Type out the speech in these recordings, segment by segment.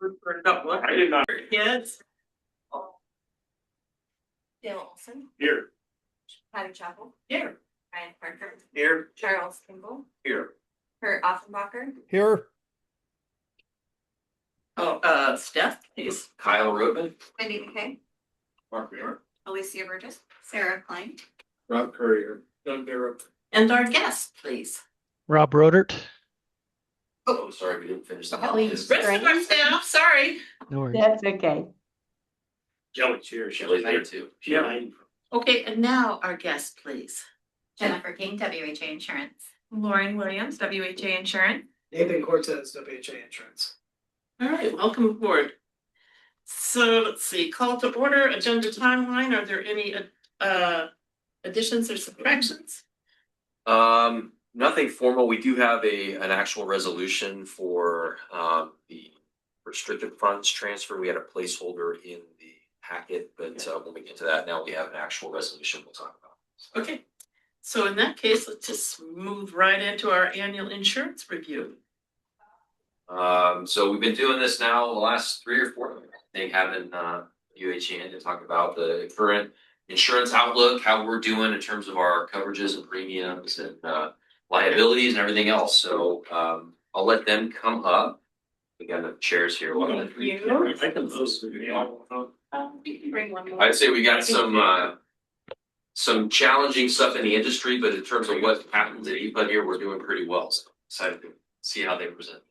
I did not. Kids. Dale Olson, Here. Patty Chappell, Here. Ryan Parker, Here. Charles Kimball, Here. Kurt Offenbacher, Here. Steph, please. Kyle Rootman. Wendy McKay, Mark Miller. Alicia Burgess, Sarah Klein, Rob Courier. Doug Barrow. And our guest, please. Rob Rodert. Oh, sorry, we didn't finish the Please. Rest of our staff, sorry. No worries. That's okay. Kelly's here. Shelley's there too. Yeah. Okay, and now our guest, please. Jennifer King, WHA Insurance. Lauren Williams, WHA Insurance. Nathan Cortez, WHA Insurance. All right, welcome aboard. So let's see, call to order, agenda timeline. Are there any additions or subtractions? Nothing formal. We do have an actual resolution for the restricted funds transfer. We had a placeholder in the packet, but when we get to that, now we have an actual resolution we'll talk about. Okay, so in that case, let's just move right into our annual insurance review. So we've been doing this now the last 3 or 4 months, I think, having UHN to talk about the current insurance outlook, how we're doing in terms of our coverages and premiums and liabilities and everything else. So I'll let them come up. We got enough chairs here. Thank you. I think those would be all. We can bring one more. I'd say we got some challenging stuff in the industry, but in terms of what happens at EPUD here, we're doing pretty well. So excited to see how they present.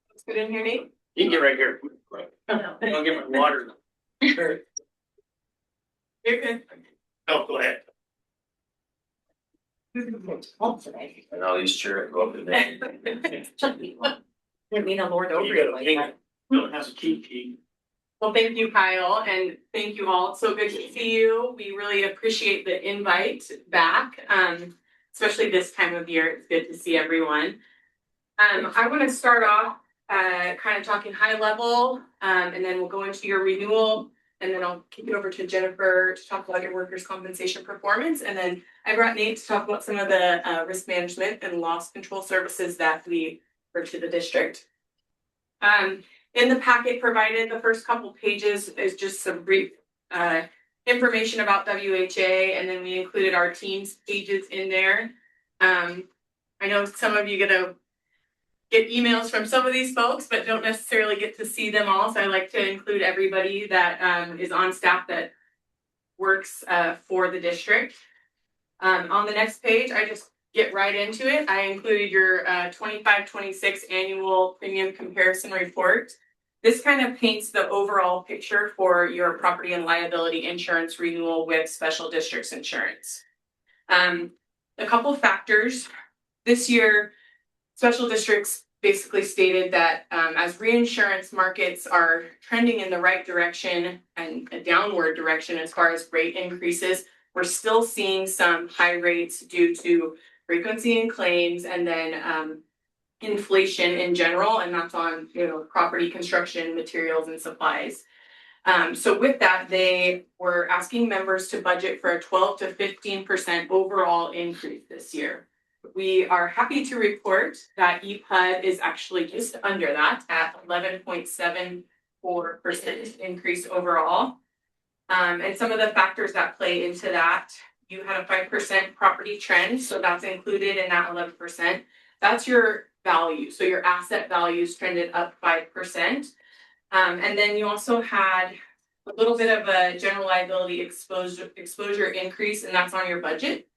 Let's get in here, Nate. You can get right here. Right. I'll get my water. You're good. No, go ahead. And I'll use chair and go up in there. Didn't mean to lord over You you gotta like hang that. it. No, it has a key. Well, thank you, Kyle, and thank you all. It's so good to see you. We really appreciate the invite back, especially this time of year. It's good to see everyone. I want to start off kind of talking high level, and then we'll go into your renewal, and then I'll kick it over to Jennifer to talk about your workers' compensation performance, and then I brought Nate to talk about some of the risk management and loss control services that we bring to the district. In the packet provided, the first couple pages is just some brief information about WHA, and then we included our team's pages in there. I know some of you get emails from some of these folks, but don't necessarily get to see them all. So I like to include everybody that is on staff that works for the district. On the next page, I just get right into it. I included your 25-26 annual premium comparison report. This kind of paints the overall picture for your property and liability insurance renewal with Special Districts Insurance. A couple factors. This year, Special Districts basically stated that as reinsurance markets are trending in the right direction and a downward direction as far as rate increases, we're still seeing some high rates due to frequency in claims and then inflation in general, and that's on property, construction, materials, and supplies. So with that, they were asking members to budget for a 12 to 15% overall increase this year. We are happy to report that EPUD is actually just under that at 11.74% increase overall. And some of the factors that play into that, you had a 5% property trend, so that's included in that 11%. That's your value. So your asset values trended up 5%. And then you also had a little bit of a general liability exposure increase, and that's on your budget.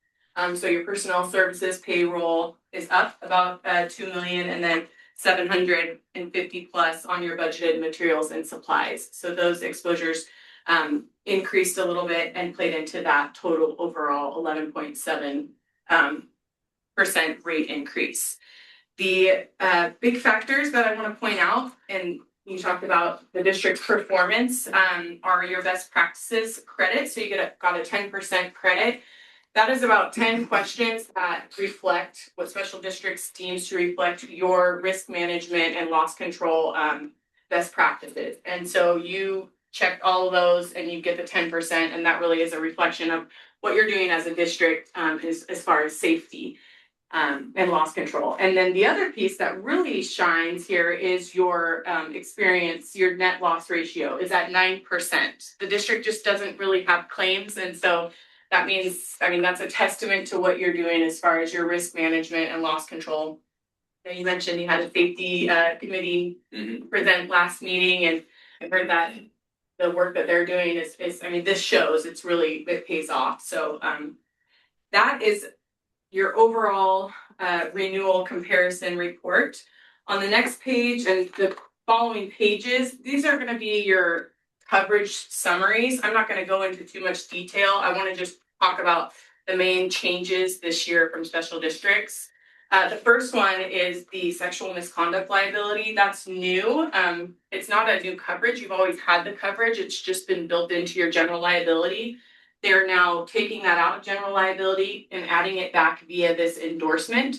So your personnel services payroll is up about 2 million, and then 750 plus on your budgeted materials and supplies. So those exposures increased a little bit and played into that total overall 11.7% rate increase. The big factors that I want to point out, and you talked about the district's performance, are your best practices credit. So you got a 10% credit. That is about 10 questions that reflect what Special Districts deems to reflect your risk management and loss control best practices. And so you checked all of those and you get the 10%, and that really is a reflection of what you're doing as a district as far as safety. and loss control. And then the other piece that really shines here is your experience, your net loss ratio is at 9%. The district just doesn't really have claims, and so that means, I mean, that's a testament to what you're doing as far as your risk management and loss control. Now, you mentioned you had a safety committee present last meeting, and I heard that the work that they're doing is I mean, this shows it pays off. So that is your overall renewal comparison report. On the next page and the following pages, these are going to be your coverage summaries. I'm not going to go into too much detail. I want to just talk about the main changes this year from special districts. The first one is the sexual misconduct liability. That's new. It's not a new coverage. You've always had the coverage. It's just been built into your general liability. They're now taking that out of general liability and adding it back via this endorsement.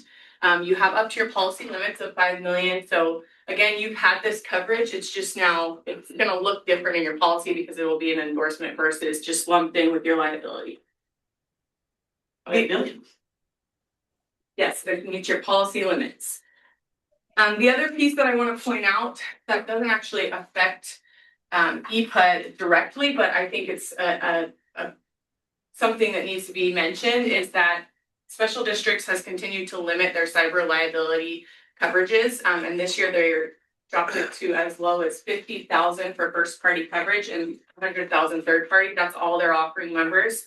You have up to your policy limits of 5 million. So again, you've had this coverage. It's just now, it's going to look different in your policy because it will be an endorsement versus just lumped in with your liability. 8 million. Yes, that meets your policy limits. The other piece that I want to point out that doesn't actually affect EPUD directly, but I think it's something that needs to be mentioned is that special districts has continued to limit their cyber liability coverages. And this year they're dropped it to as low as 50,000 for first party coverage and 100,000 third party. That's all they're offering members,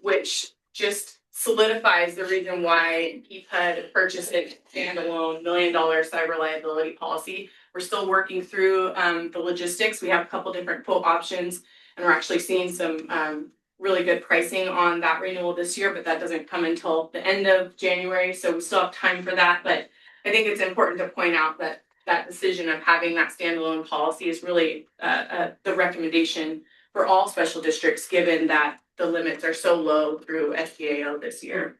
which just solidifies the reason why EPUD purchased a standalone $1 million cyber liability policy. We're still working through the logistics. We have a couple different quote options, and we're actually seeing some really good pricing on that renewal this year, but that doesn't come until the end of January, so we still have time for that. But I think it's important to point out that that decision of having that standalone policy is really the recommendation for all special districts, given that the limits are so low through SBAO this year.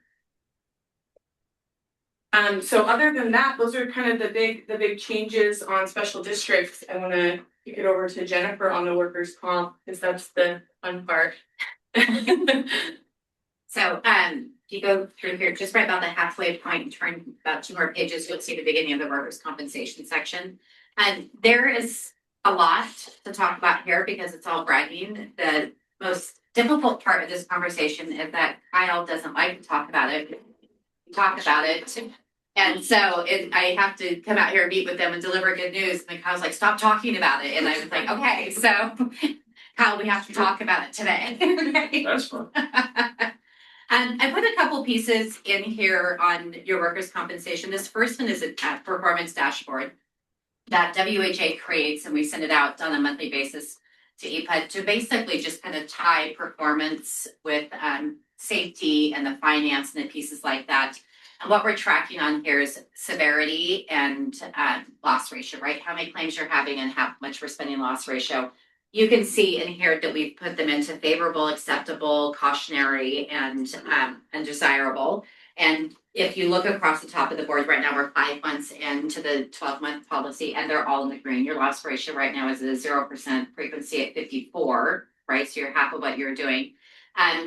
So other than that, those are kind of the big changes on special districts. I want to kick it over to Jennifer on the workers' comp, because that's the fun part. So, if you go through here, just right about the halfway point and turn about 2 more pages, you'll see the beginning of the workers' compensation section. And there is a lot to talk about here because it's all bragging. The most difficult part of this conversation is that Kyle doesn't like to talk about it. We talk about it. And so I have to come out here and meet with them and deliver good news. And Kyle's like, stop talking about it. And I was like, okay, so Kyle, we have to talk about it today. That's fun. I put a couple pieces in here on your workers' compensation. This first one is a performance dashboard that WHA creates, and we send it out on a monthly basis to EPUD to basically just kind of tie performance with safety and the finance and the pieces like that. And what we're tracking on here is severity and loss ratio, right? How many claims you're having and how much we're spending loss ratio. You can see in here that we've put them into favorable, acceptable, cautionary, and undesirable. And if you look across the top of the board right now, we're 5 months into the 12-month policy, and they're all in the green. Your loss ratio right now is at a 0% frequency at 54, right? So you're half of what you're doing.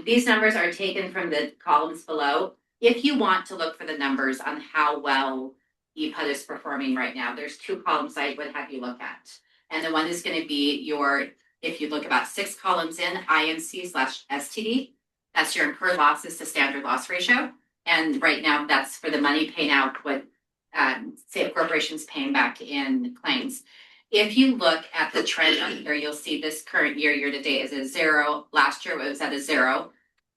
These numbers are taken from the columns below. If you want to look for the numbers on how well EPUD is performing right now, there's 2 columns I would have you look at. And the one is going to be your, if you look about 6 columns in, INC/STD, that's your incurred losses to standard loss ratio. And right now that's for the money paying out what say corporations paying back in claims. If you look at the trend on here, you'll see this current year to date is a 0. Last year it was at a 0.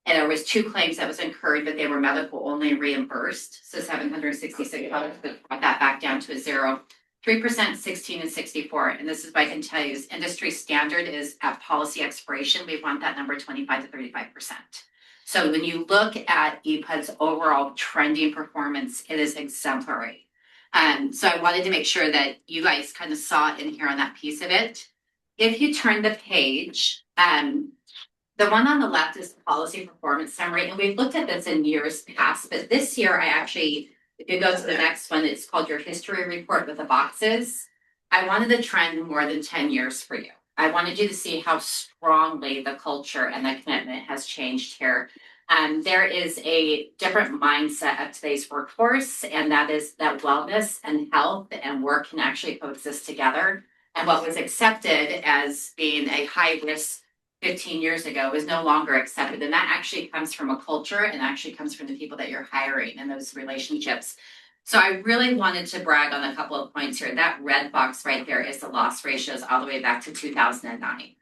And there was 2 claims that was incurred, but they were medical only reimbursed. So $766 brought that back down to a 0. 3%, 16, and 64. And this is what I can tell you is industry standard is at policy expiration. We want that number 25 to 35%. So when you look at EPUD's overall trending performance, it is exemplary. So I wanted to make sure that you guys kind of saw it in here on that piece of it. If you turn the page, the one on the left is the policy performance summary. And we've looked at this in years past, but this year I actually, if you go to the next one, it's called your history report with the boxes. I wanted the trend more than 10 years for you. I wanted you to see how strongly the culture and the commitment has changed here. There is a different mindset of today's workforce, and that is that wellness and health and work can actually coexist together. And what was accepted as being a high risk 15 years ago is no longer accepted. And that actually comes from a culture and actually comes from the people that you're hiring and those relationships. So I really wanted to brag on a couple of points here. That red box right there is the loss ratios all the way back to 2009.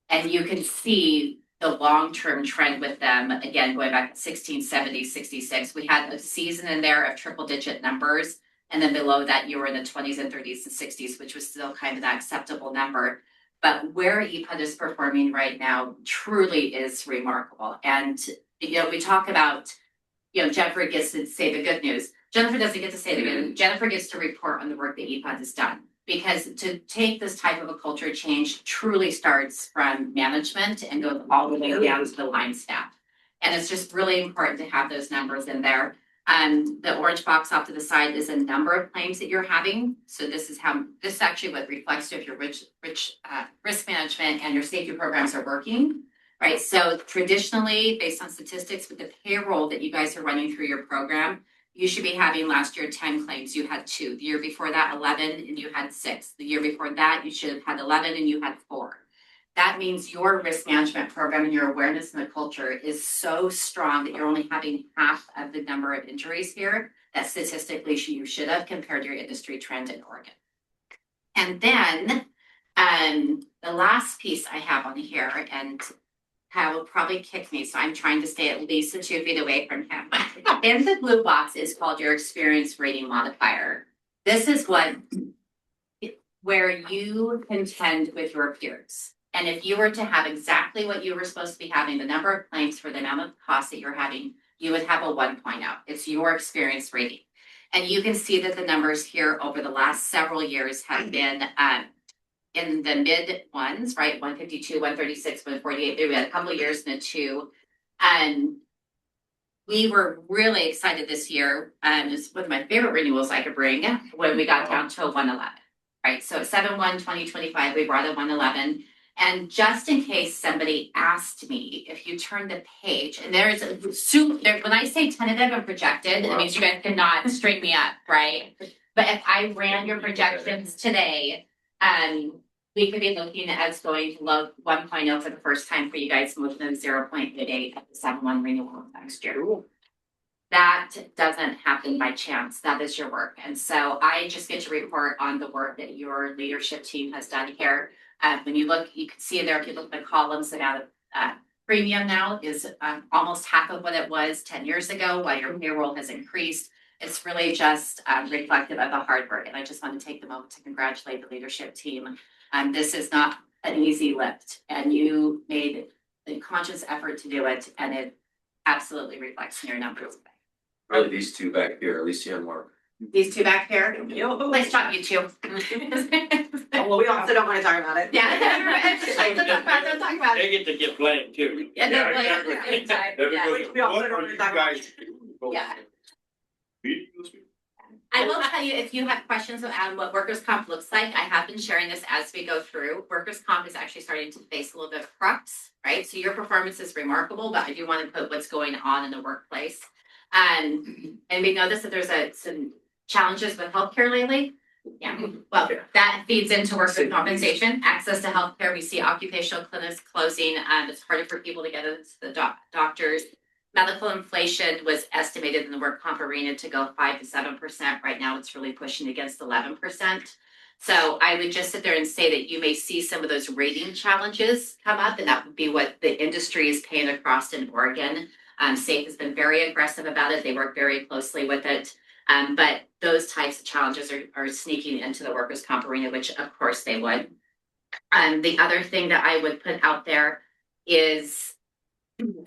And you can see the long-term trend with them, again, going back to 16, 70, 66. We had a season in there of triple-digit numbers. And then below that, you were in the 20s and 30s and 60s, which was still kind of that acceptable number. But where EPUD is performing right now truly is remarkable. And, we talk about, Jennifer gets to say the good news. Jennifer doesn't get to say the good news. Jennifer gets to report on the work that EPUD has done. Because to take this type of a culture change truly starts from management and goes all the way down to the line staff. And it's just really important to have those numbers in there. The orange box off to the side is a number of claims that you're having. So this is actually what reflects if your risk management and your safety programs are working, right? So traditionally, based on statistics with the payroll that you guys are running through your program, you should be having last year 10 claims, you had 2. The year before that, 11, and you had 6. The year before that, you should have had 11 and you had 4. That means your risk management program and your awareness in the culture is so strong that you're only having half of the number of injuries here that statistically you should have compared to your industry trend in Oregon. And then the last piece I have on here, and Kyle will probably kick me, so I'm trying to stay at least 2 feet away from him. In the blue box is called your experience rating modifier. This is where you contend with your peers. And if you were to have exactly what you were supposed to be having, the number of claims for the amount of costs that you're having, you would have a 1.0. It's your experience rating. And you can see that the numbers here over the last several years have been in the mid ones, right? 152, 136, 148. We had a couple of years in a 2. And we were really excited this year. It's one of my favorite renewals I could bring when we got down to a 111, right? So at 7/1/2025, we brought a 111. And just in case somebody asked me, if you turn the page, and there's when I say tentative and projected, it means you guys cannot string me up, right? But if I ran your projections today, we could be looking at us going to low 1.0 for the first time for you guys, moving to 0.88 at the 7/1 renewal next year. That doesn't happen by chance. That is your work. And so I just get to report on the work that your leadership team has done here. When you look, you can see there, if you look at the columns, the amount of premium now is almost half of what it was 10 years ago, while your payroll has increased. It's really just reflective of the hard work. And I just want to take the moment to congratulate the leadership team. This is not an easy lift, and you made a conscious effort to do it, and it absolutely reflects in your numbers. Really, these two back here, Alicia and Mark. These 2 back here, nice job, you 2. Well, we also don't want to talk about it. Yeah. Don't talk about it. They get to get blamed too. Yeah, Yeah, like, exactly. anytime, yeah. We also don't want to talk about it. Yeah. I will tell you, if you have questions on what workers' comp looks like, I have been sharing this as we go through. Workers' comp is actually starting to face a little bit of crux, right? So your performance is remarkable, but I do want to put what's going on in the workplace. And we noticed that there's some challenges with healthcare lately. Yeah, well, that feeds into workers' compensation, access to healthcare. We see occupational clinics closing. It's harder for people to get into the doctors. Medical inflation was estimated in the work comp arena to go 5 to 7%. Right now, it's really pushing against 11%. So I would just sit there and say that you may see some of those rating challenges come up, and that would be what the industry is paying across in Oregon. SAFE has been very aggressive about it. They work very closely with it. But those types of challenges are sneaking into the workers' comp arena, which of course they would. The other thing that I would put out there is,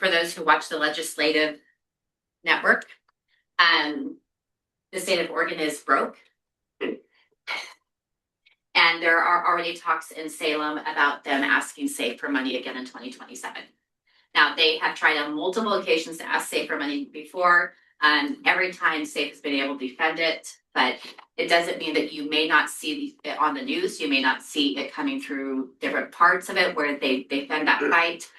for those who watch the legislative network, the state of Oregon is broke. And there are already talks in Salem about them asking SAFE for money again in 2027. Now, they have tried on multiple occasions to ask SAFE for money before. Every time SAFE has been able to defend it, But it doesn't mean that you may not see it on the news, you may not see it coming through different parts of it where they fend that fight.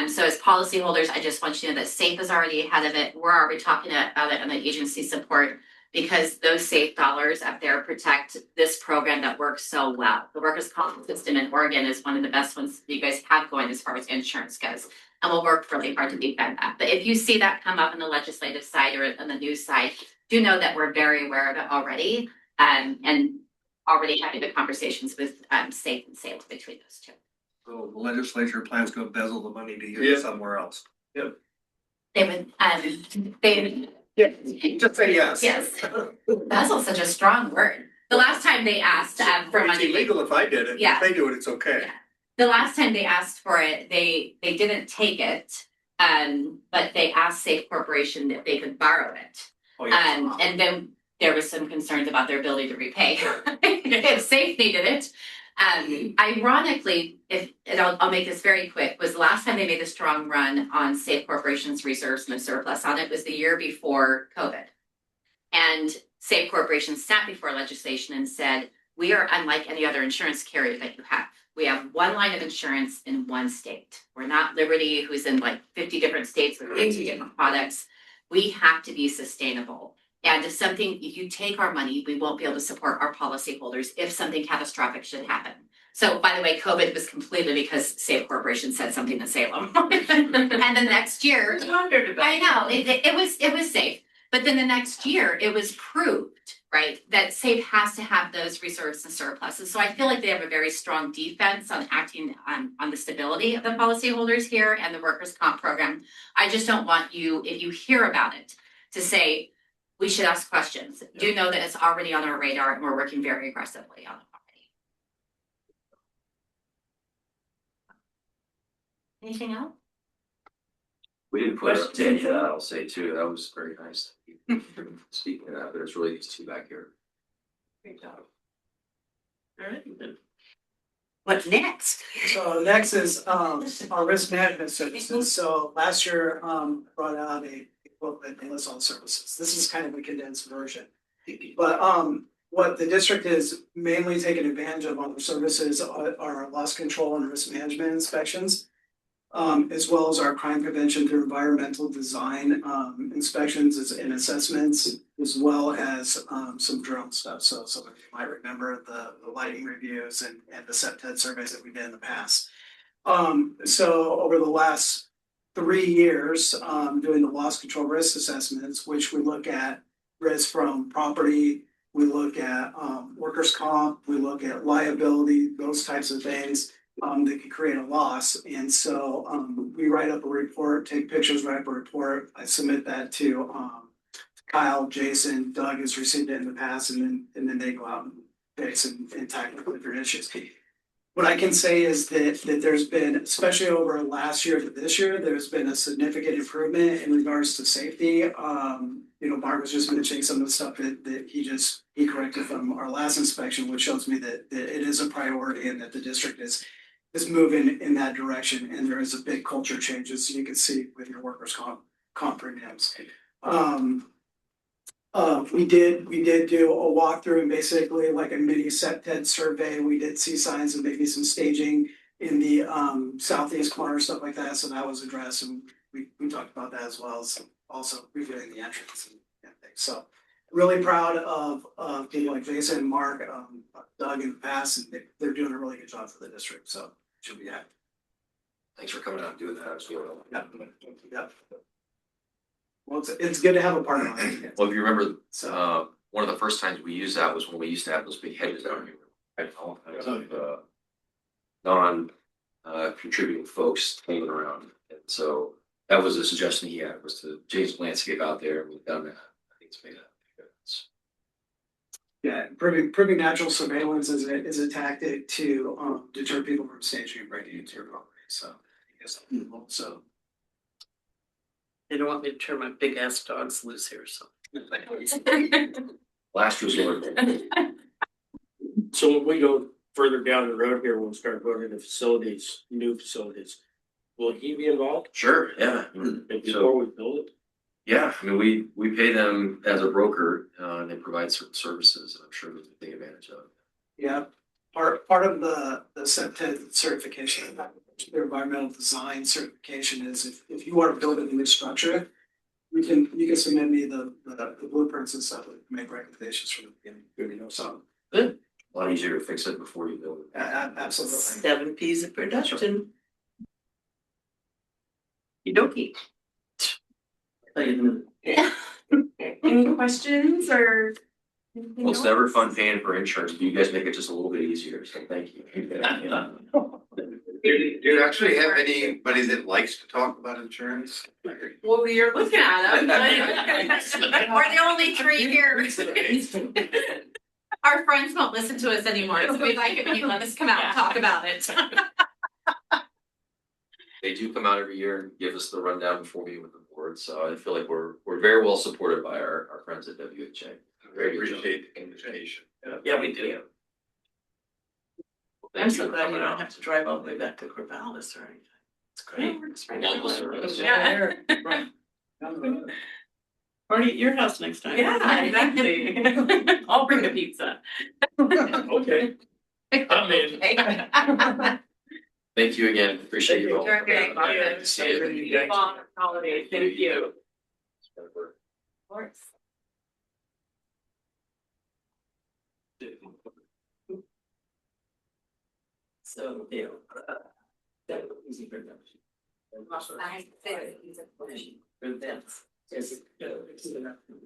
So as policyholders, I just want you to know that SAFE is already ahead of it. We're already talking about it on the agency support because those SAFE dollars up there protect this program that works so well. The workers' comp system in Oregon is one of the best ones you guys have going as far as insurance goes. And we'll work really hard to defend that. But if you see that come up on the legislative side or on the news side, do know that we're very aware of it already, and already having the conversations with SAFE and SAIL between those two. So the legislature plans to embezzle the money to use Yeah. it somewhere else. They would, they, Just say yes. yes, that's also such a strong word. The last time they asked for It's money. illegal if I did it. Yeah. If they do it, it's okay. Yeah. The last time they asked for it, they didn't take it, but they asked Safe Corporation if they could borrow it. Oh, yeah. And then there was some concerns about their ability to repay if Safe needed it. Ironically, and I'll make this very quick, was the last time they made a strong run on Safe Corporation's reserves and the surplus on it was the year before COVID. And Safe Corporation sat before legislation and said, we are unlike any other insurance carrier that you have. We have one line of insurance in one state. We're not Liberty, who's in like 50 different states with 50 different products. We have to be sustainable. And if you take our money, we won't be able to support our policyholders if something catastrophic should happen. So by the way, COVID was completely because Safe Corporation said something to Salem. And the next year, I know, it was safe. But then the next year, it was proved, right, that SAFE has to have those reserves and surpluses. So I feel like they have a very strong defense on acting on the stability of the policyholders here and the workers' comp program. I just don't want you, if you hear about it, to say, we should ask questions. Do know that it's already on our radar and we're working very aggressively on it already. Anything else? We didn't put up Danielle, I'll say too, that was very nice. Speaking of that, there's really these two back here. Great job. All right, then. What's next? So next is our risk management services. So last year brought out a booklet and lists all the services. This is kind of a condensed version. But what the district is mainly taking advantage of on the services are loss control and risk management inspections. As well as our crime prevention through environmental design inspections and assessments, as well as some drone stuff. So some of you might remember the lighting reviews and the SEPTED surveys that we did in the past. So over the last 3 years, doing the loss control risk assessments, which we look at risk from property, we look at workers' comp, we look at liability, those types of things. That could create a loss. And so we write up a report, take pictures, write up a report. I submit that to Kyle, Jason, Doug has received it in the past, and then they go out and fix and tackle different issues. What I can say is that there's been, especially over last year to this year, there's been a significant improvement in regards to safety. Mark was just mentioning some of the stuff that he corrected from our last inspection, which shows me that it is a priority and that the district is moving in that direction, and there is a big culture change, as you can see with your workers' comp premiums. We did do a walkthrough and basically like a mini SEPTED survey. We did see signs of maybe some staging in the southeast corner, stuff like that. So that was addressed, and we talked about that as well as also reviewing the entrance and things. So really proud of people like Jason and Mark, Doug in the past, and they're doing a really good job for the district. So should be happy. Thanks for coming out and doing that, as well. Yeah. Well, it's good to have a partner on it. Well, if you remember, So one of the first times we used that was when we used to have those big hedges out here. Non-contributing folks hanging around, and so that was a suggestion he had, was to change the landscape out there, and we've done that. I think it's made a difference. yeah, proving natural surveillance is a tactic to deter people from staging and breaking into your property. So I guess so. They don't want me to turn my big ass dogs loose here, so. Last resort. So when we go further down the road here, we'll start going into facilities, new facilities. Will he be involved? Sure, yeah. And before we build it? Yeah, I mean, we pay them as a broker, and they provide certain services, and I'm sure we can take advantage of. Yeah, part of the certification, their environmental design certification is if you want to build a new structure, you can submit me the blueprints and stuff, like make recommendations from the beginning, you know, so. A lot easier to fix it before you build it. Absolutely. 7 Ps of production. Okey-dokey. Any questions or? anything Well, it's else? never fun paying for insurance, but you guys make it just a little bit easier, so thank you. Do you actually have anybody that likes to talk about insurance? Well, you're looking at them. We're the only 3 here. Our friends won't listen to us anymore, so we like it when you let us come out and talk about it. They do come out every year and give us the rundown before we meet with the board, so I feel like we're very well supported by our friends at WHA. Very appreciate the invitation. Yeah, we do. I'm so glad you don't have to drive all the way back to Corvallis or anything. It's great. Works right Local now. service. Yeah. Party at your house next time. Yeah, exactly. I'll bring the pizza. Okay. I'm in. Thank you again, appreciate you all. You're very welcome. See you. Long holiday, thank you. Of course. So, yeah. That was easy for them. I think he's a pleasure. Events. Yes. All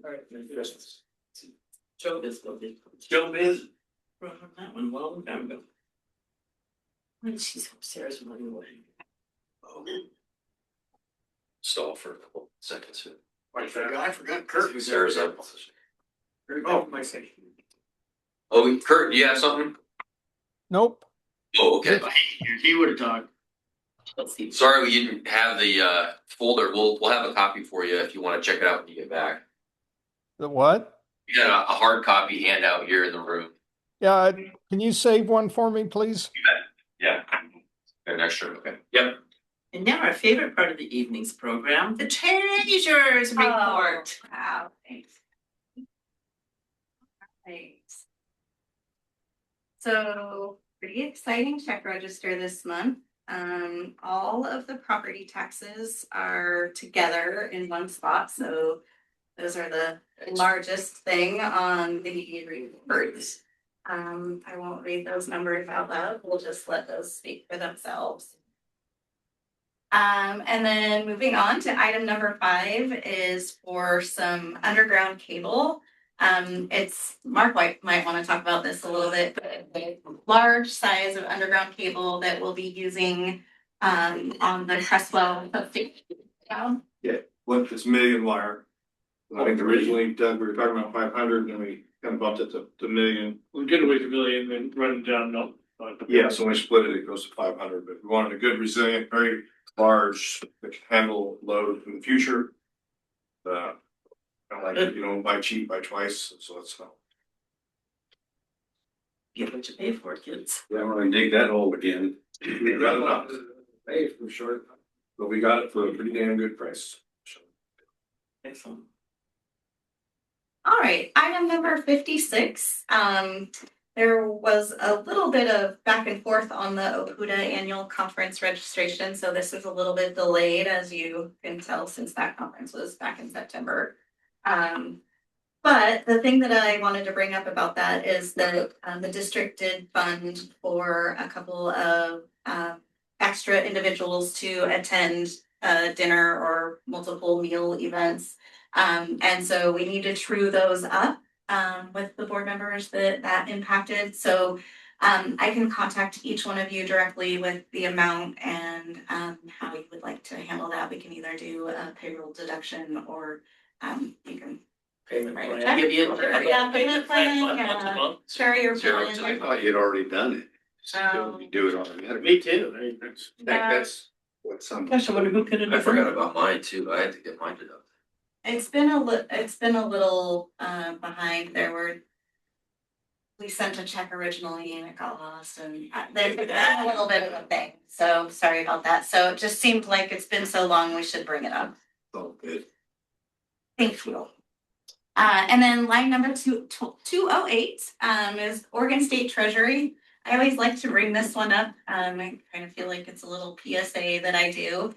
right, questions? Joe is going to. Joe Biz. From that one, long time ago. When she's upstairs running away. Stall for a couple seconds. I forgot Kurt was Sarah's up. Oh, my section. Oh, Kurt, do you have something? Nope. Oh, okay. He would have talked. Let's see. Sorry we didn't have the folder. We'll have a copy for you if you want to check it out when you get back. The what? We got a hard copy handout here in the room. Yeah, can you save one for me, please? Yeah. Got an extra, okay. Yep. And now our favorite part of the evening's program, the treasurer's report. Wow, thanks. Thanks. So pretty exciting check register this month. All of the property taxes are together in one spot, so those are the largest thing on the report. I won't read those numbers out loud, we'll just let those speak for themselves. And then moving on to item number 5 is for some underground cable. It's Mark White might want to talk about this a little bit, but the large size of underground cable that we'll be using on the Crestwell substation. What is million wire? I think originally, Doug, we were talking about 500, and then we kind of bumped it to million. We did away with $1 million and run it down, no. Yeah, so when we split it, it goes to 500, but we wanted a good, resilient, very large, that can handle load in the future. Kind of like, you know, buy cheap, buy twice, so that's how. Get what you pay for, kids. Yeah, we're gonna dig that hole again. We got it up. Hey, for sure, but we got it for a pretty damn good price. Excellent. All right, item number 56. There was a little bit of back and forth on the OPUDA annual conference registration, so this is a little bit delayed, as you can tell, since that conference was back in September. But the thing that I wanted to bring up about that is that the district did fund for a couple of extra individuals to attend dinner or multiple meal events. And so we need to true those up with the board members that impacted. So I can contact each one of you directly with the amount and how you would like to handle that. We can either do a payroll deduction or you can Payment Right. plan. Give you. Yeah, payment plan, Once a yeah. month. share your Zero plan. to I thought you'd already done it. Um, You do it automatically. Me too. I mean, that's- That's what some. Gosh, I wonder who could have. I forgot about mine too. I had to get mine deducted. It's been a little behind. We sent a check originally and it got lost and there's been a little bit of a thing. So sorry about that. So it just seemed like it's been so long, we should bring it up. Oh, good. Thank you. And then line number 208 is Oregon State Treasury. I always like to bring this one up. I kind of feel like it's a little PSA that I do.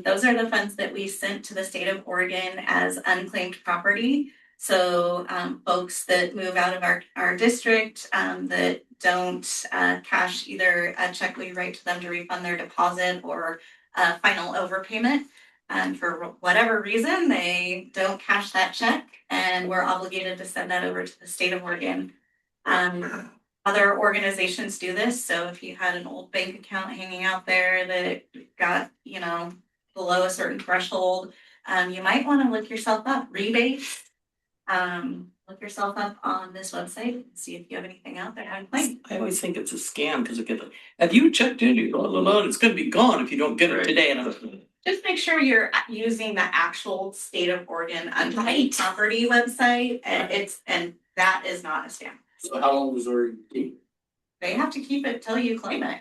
Those are the funds that we sent to the state of Oregon as unclaimed property. So folks that move out of our district that don't cash either a check we write to them to refund their deposit or a final overpayment. And for whatever reason, they don't cash that check, and we're obligated to send that over to the state of Oregon. Other organizations do this, so if you had an old bank account hanging out there that got, below a certain threshold, you might want to look yourself up. Rebates, look yourself up on this website and see if you have anything out there on claim. I always think it's a scam because have you checked in? It's gonna be gone if you don't get it today. And Just make sure you're using the actual state of Oregon unclaimed property website, and that is not a scam. So how long was our keep? They have to keep it till you claim it,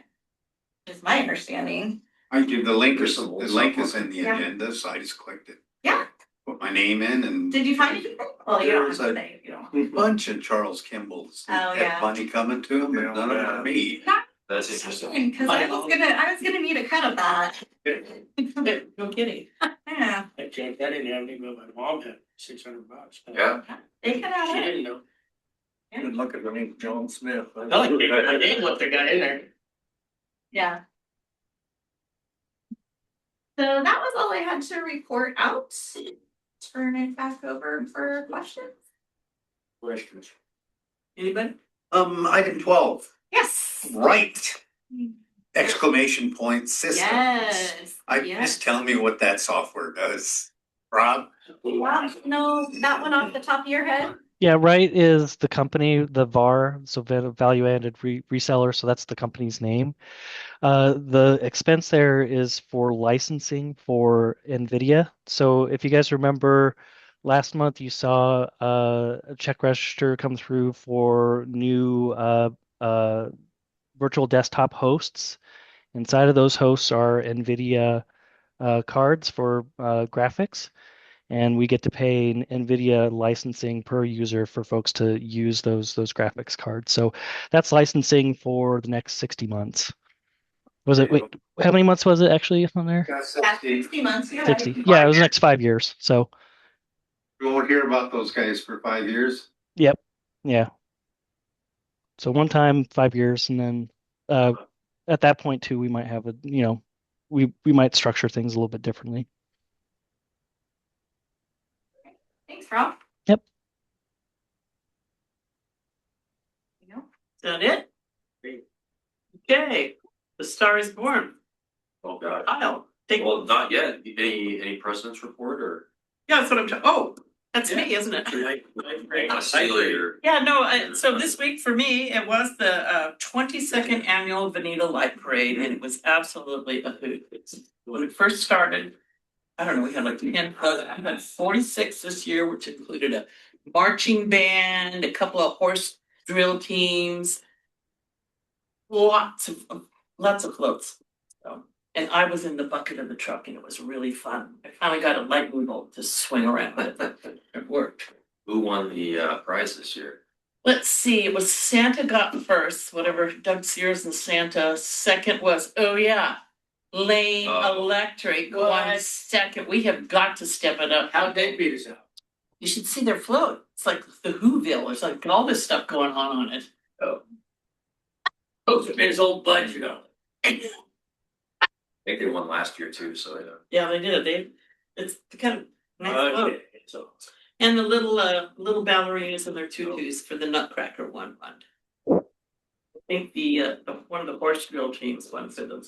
is my understanding. I give the link, There's the some link is in the Yeah. agenda, so I just clicked it. Yeah. Put my name in and. Did you find it? Well, you don't have to There's say if you don't. Bunch of Charles Kimball's. Oh, Had yeah. money coming to him, but none of them are me. That's interesting. Because I was gonna need a cut of that. no kidding. Yeah, I can't, I didn't have any, but my mom had $600. Yeah. they could She have it. didn't know. Good luck at running John Smith. I like it. They left the guy in there. Yeah. So that was all I had to report out. Turn it back over for questions. Questions. Anybody? Item 12, Yes. right. Exclamation point systems. Yes. Just tell me what that software does. Rob? Wow, know that one off the top of your head? Yeah, Right is the company, the VAR, so value added reseller. So that's the company's name. The expense there is for licensing for NVIDIA. So if you guys remember, last month you saw a check register come through for new virtual desktop hosts. Inside of those hosts are NVIDIA cards for graphics. And we get to pay NVIDIA licensing per user for folks to use those graphics cards. So that's licensing for the next 60 months. Wait, how many months was it actually on there? Yeah, 60 months. Yeah. 60. Yeah, it was the next 5 years. So We won't hear about those guys for 5 years. yep. Yeah. So one time, 5 years, and then at that point too, we might have we might structure things a little bit differently. Thanks, Rob. Yep. Is that it? Okay, the star is born. Oh, God. Kyle, take. Well, not yet. Any president's report or? Yeah, that's what I'm talking. Oh, that's me, isn't it? See you later. Yeah, no, so this week for me, it was the 22nd annual Veneta Light Parade, and it was absolutely a hoot. When it first started, I don't know, we had like 10, I had 46 this year, which included a marching band, a couple of horse drill teams, lots of floats. So, and I was in the bucket of the truck, and it was really fun. I finally got a lightning bolt to swing around, but it worked. Who won the prize this year? Let's see, it was Santa got first, whatever, Doug Sears and Santa. Second was, Lane Electric won second. We have got to step it up. How'd they beat us out? You should see their float. It's like the Whoville. There's like all this stuff going on it. Oh, his old budget on it. I think they won last year too, so yeah. Yeah, they did. It's kind of nice float. Okay, so. And the little ballerinas and their tutus for the Nutcracker one. I think the one of the horse drill teams won for the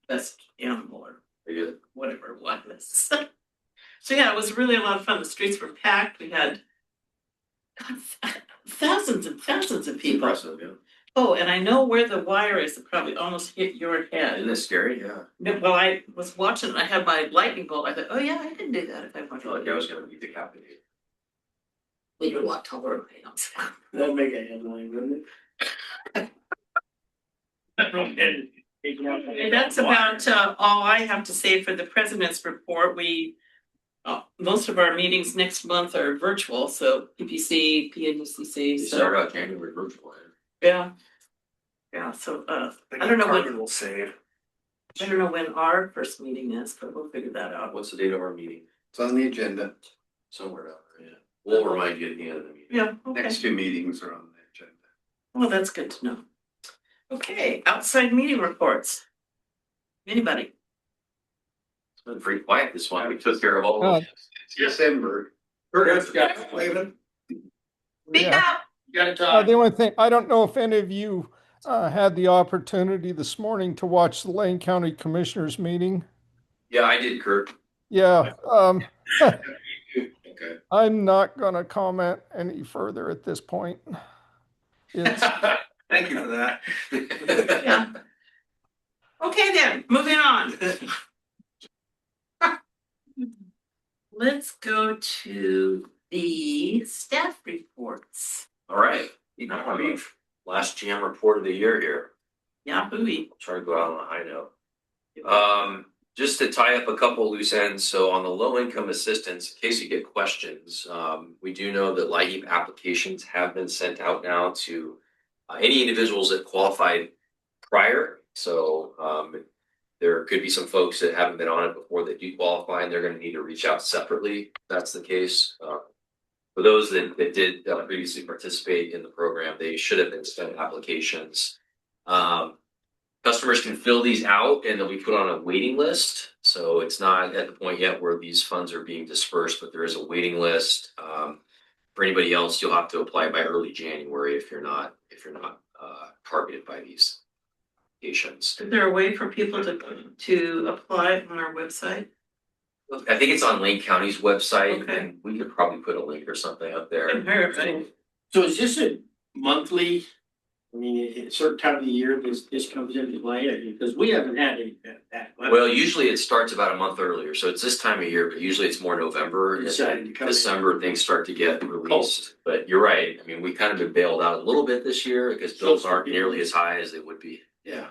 best animal or whatever it was. So yeah, it was really a lot of fun. The streets were packed. We had thousands and thousands of people. Impressive, yeah. Oh, and I know where the wire is. It probably almost hit your head. Isn't it scary? Yeah. Well, I was watching. I had my lightning bolt. I thought, oh yeah, I can do that if I want I feel like I was gonna be decapitated. We do what taller That'd make a headline, wouldn't it? And that's about all I have to say for the president's report. We most of our meetings next month are virtual, so PPC, PNUCC, They so, start out January virtual. yeah. Yeah, so, I don't know when, Will save. I don't know when our first meeting is, but we'll figure that out. What's the date of our meeting? It's on the agenda. Somewhere down there, yeah. We'll remind you at the end of the meeting. Yeah, okay. Next two meetings are on the agenda. Well, that's good to know. Okay, outside meeting reports. Anybody? It's been pretty quiet this month. We took care of all of it. It's December. Speak Yeah. up. You gotta talk. The only thing, I don't know if any of you had the opportunity this morning to watch the Lane County Commissioners meeting. Yeah, I did, Kurt. Yeah, Okay. I'm not gonna comment any further at this point. It's, Thank you for that. Yeah. Okay then, moving on. Let's go to the staff reports. All right. Last GM report of the year here. Yeah, buoy. Try to go out on a high note. Just to tie up a couple loose ends, so on the low income assistance, in case you get questions, we do know that LIHEAP applications have been sent out now to any individuals that qualified prior. So there could be some folks that haven't been on it before that do qualify, and they're going to need to reach out separately. If that's the case. For those that did previously participate in the program, they should have been sent applications. Customers can fill these out and they'll be put on a waiting list. So it's not at the point yet where these funds are being dispersed, but there is a waiting list. For anybody else, you'll have to apply by early January if you're not targeted by these applications. Is there a way for people to apply on our website? I think it's on Lane County's website, Okay. and we could probably put a link or something up there. So is this a monthly? I mean, at a certain time of the year, this comes into play, because we haven't had any that. Well, usually it starts about a month earlier, so it's this time of year, but usually it's more November. And Decided to then come in. December, things start to get released. But you're right. I mean, we kind of been bailed out a little bit this year because bills aren't nearly as high as they would be. Yeah.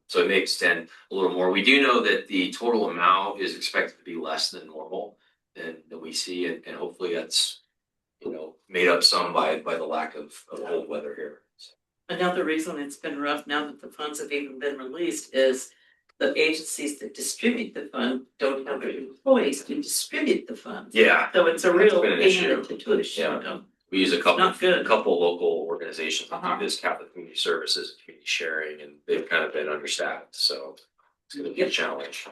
So it may extend a little more. We do know that the total amount is expected to be less than normal than we see, and hopefully that's made up some by the lack of cold weather here. Another reason it's been rough now that the funds have even been released is the agencies that distribute the fund don't have their employees to distribute the funds. Yeah. So it's a That's real been an pain in issue. the tuition, Yeah. you know. We use a Not good. couple local organizations that Uh-huh. do this, Catholic Community Services, community sharing, and they've kind of been understaffed, so it's gonna be a challenge.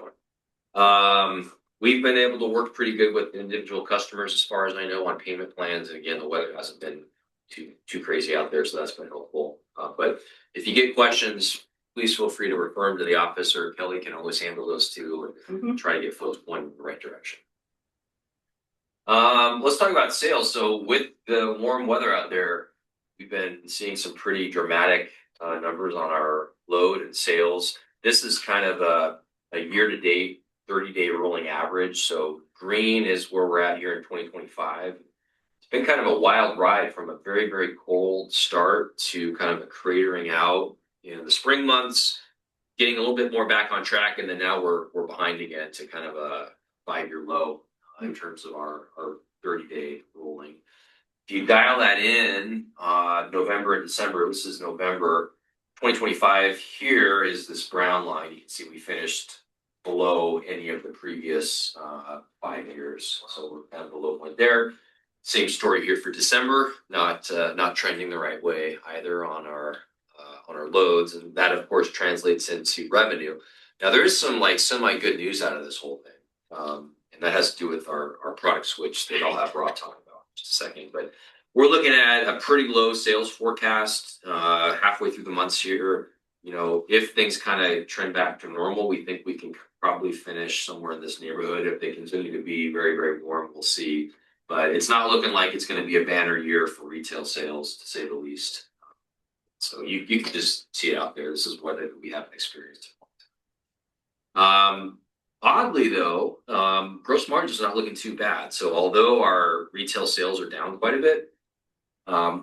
We've been able to work pretty good with individual customers as far as I know on payment plans, and again, the weather hasn't been too crazy out there, so that's been helpful. But if you get questions, please feel free to refer them to the office, or Kelly can always handle those too, and try to get folks pointed in the right direction. Let's talk about sales. So with the warm weather out there, we've been seeing some pretty dramatic numbers on our load and sales. This is kind of a year-to-date, 30-day rolling average. So green is where we're at here in 2025. It's been kind of a wild ride from a very, very cold start to kind of a cratering out in the spring months, getting a little bit more back on track, and then now we're behind again to kind of a 5-year low in terms of our 30-day rolling. If you dial that in, November and December, this is November 2025. Here is this brown line. You can see we finished below any of the previous 5 years. So we're kind of the low point there. Same story here for December, not trending the right way either on our loads, and that of course translates into revenue. Now there is some like semi good news out of this whole thing, and that has to do with our product switch that I'll have Rob talk about in just a second. But we're looking at a pretty low sales forecast halfway through the months here. If things kind of trend back to normal, we think we can probably finish somewhere in this neighborhood. If they continue to be very, very warm, we'll see. But it's not looking like it's going to be a banner year for retail sales, to say the least. So you can just see it out there. This is what we haven't experienced. Oddly though, gross margin is not looking too bad. So although our retail sales are down quite a bit,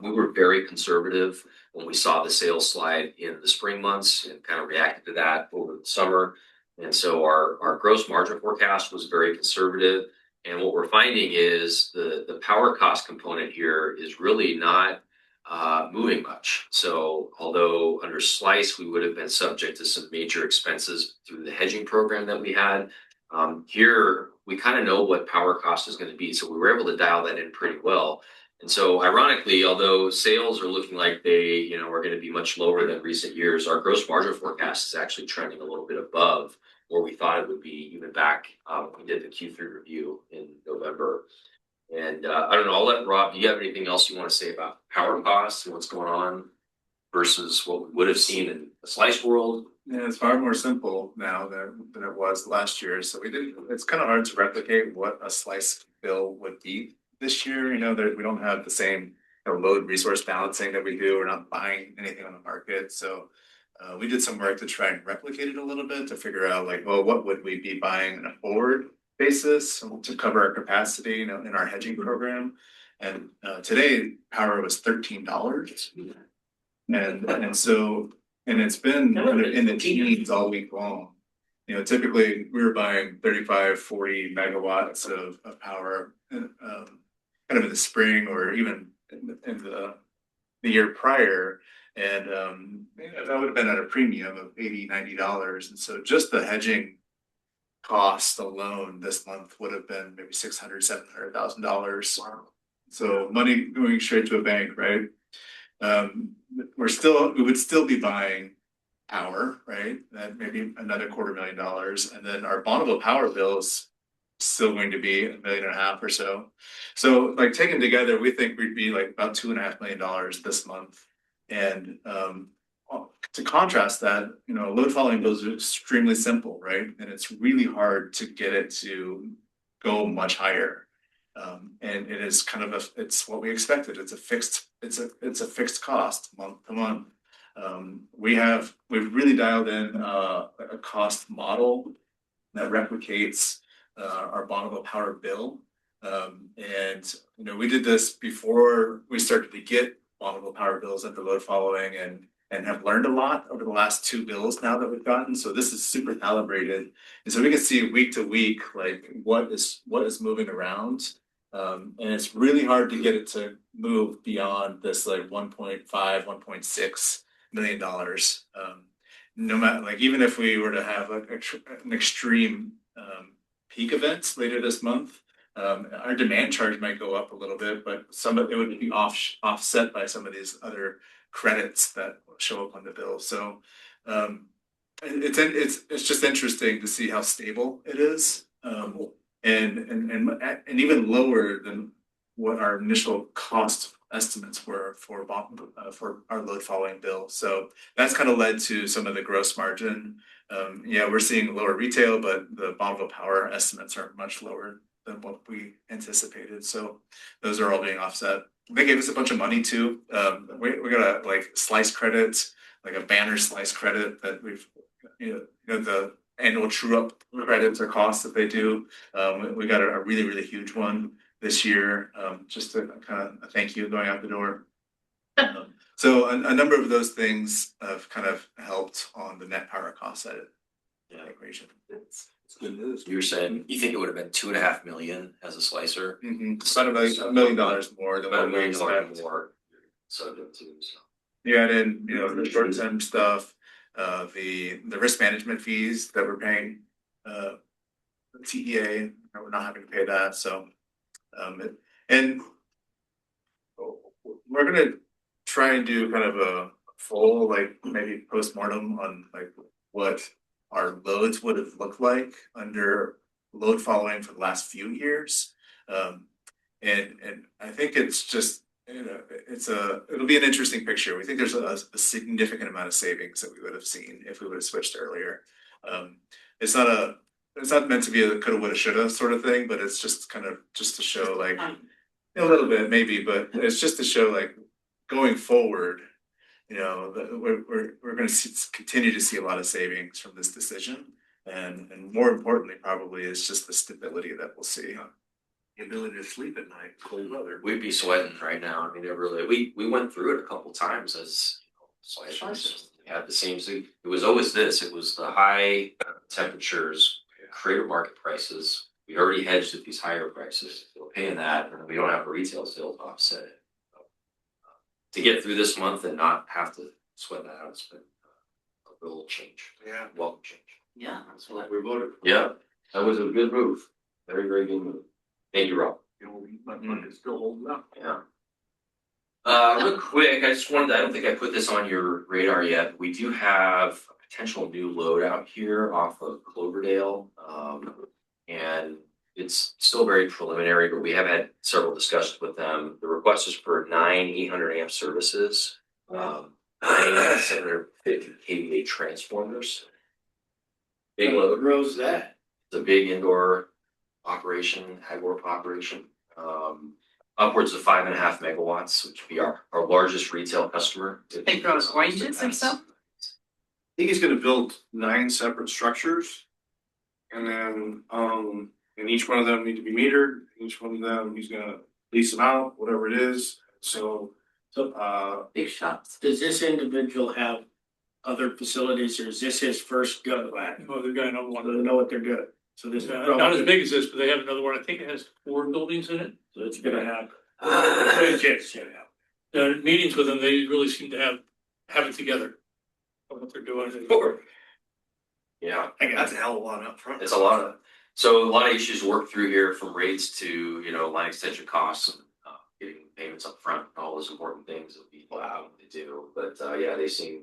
we were very conservative when we saw the sales slide in the spring months and kind of reacted to that over the summer. And so our gross margin forecast was very conservative. And what we're finding is the power cost component here is really not moving much. So although under Slice, we would have been subject to some major expenses through the hedging program that we had, here we kind of know what power cost is going to be. So we were able to dial that in pretty well. And so ironically, although sales are looking like they, are going to be much lower than recent years, our gross margin forecast is actually trending a little bit above where we thought it would be even back when we did the Q3 review in November. And I don't know, I'll let Rob, do you have anything else you want to say about power costs and what's going on versus what we would have seen in the Slice world? Yeah, it's far more simple now than it was last year. So it's kind of hard to replicate what a Slice bill would be this year. We don't have the same load resource balancing that we do. We're not buying anything on the market. So we did some work to try and replicate it a little bit to figure out what would we be buying on a forward basis to cover our capacity, in our hedging program. And today power was $13. And it's been kind of in the teens all week long. Typically we were buying 35, 40 megawatts of power kind of in the spring or even in the year prior. And that would have been at a premium of $80, $90. And so just the hedging cost alone this month would have been maybe $600,000, $700,000. So money going straight to a bank, right? We would still be buying power, right? That maybe another $250,000. And then our Bonneville power bill is still going to be $1.5 million or so. So taken together, we think we'd be about $2.5 million this month. And to contrast that, load following bills are extremely simple, right? And it's really hard to get it to go much higher. And it is it's what we expected. It's a fixed cost month to month. We've really dialed in a cost model that replicates our Bonneville power bill. And we did this before we started to get Bonneville power bills at the load following and have learned a lot over the last 2 bills now that we've gotten. So this is super calibrated. And so we can see week to week, what is moving around. And it's really hard to get it to move beyond this 1.5, $1.6 million. No matter, even if we were to have an extreme peak event later this month, our demand charge might go up a little bit, but some of it would be offset by some of these other credits that show up on the bill. So it's just interesting to see how stable it is, and even lower than what our initial cost estimates were for our load following bill. So that's kind of led to some of the gross margin. We're seeing lower retail, but the Bonneville power estimates are much lower than what we anticipated. So those are all being offset. They gave us a bunch of money too. We got a Slice credits, a banner Slice credit that we've, the annual true up credits or costs that they do. We got a really, really huge one this year, just to kind of a thank you going out the door. So a number of those things have kind of helped on the net power cost side of the equation. It's good news. You were saying you think it would have been $2.5 million as a slicer? It's about $1 million more than what we expect. So Yeah, and then the short term stuff, the risk management fees that we're paying, the TEA, we're not having to pay that. So, and we're gonna try and do kind of a full maybe postmortem on what our loads would have looked like under load following for the last few years. And I think it's just, it'll be an interesting picture. We think there's a significant amount of savings that we would have seen if we would have switched earlier. It's not meant to be a coulda, woulda, shoulda sort of thing, but it's just kind of just to show a little bit maybe, but it's just to show going forward, we're going to continue to see a lot of savings from this decision, and more importantly, probably is just the stability that we'll see. The ability to sleep at night, cold weather. We'd be sweating right now. I mean, we went through it a couple times as slicers. We had the same thing. It was always this. It was the high temperatures, creative market prices, we already hedged at these higher prices. We're paying that, and we don't have a retail sale to offset it. To get through this month and not have to sweat that out, it's been a little change. Yeah. Welcome change. Yeah. That's what we voted for. Yeah, that was a good move. Very, very good move. Thank you, Rob. My money is still holding up. Yeah. Real quick, I don't think I put this on your radar yet. We do have a potential new load out here off of Cloverdale. And it's still very preliminary, but we have had several discussions with them. The request is for 9 800 amp services, 9 750 kVA transformers. Big What load. grows that? It's a big indoor operation, Agorp operation. Upwards of 5.5 megawatts, which would be our largest retail customer. They grow oranges or something? I think he's gonna build 9 separate structures. And then, and each one of them need to be metered, each one of them, he's gonna lease them out, whatever it is, so. Big shops. Does this individual have other facilities, or is this his first go at? Oh, they've got another So one. they know what they're doing. So this. Not as big as this, but they have another one. I think it has 4 buildings in it. So it's gonna have. Meetings with them, they really seem to have it together. Of what they're doing. Yeah. That's a hell of a lot up front. It's a lot of issues to work through here, from rates to, line extension costs and getting payments up front, and all those important things that people have to do. But yeah, they seem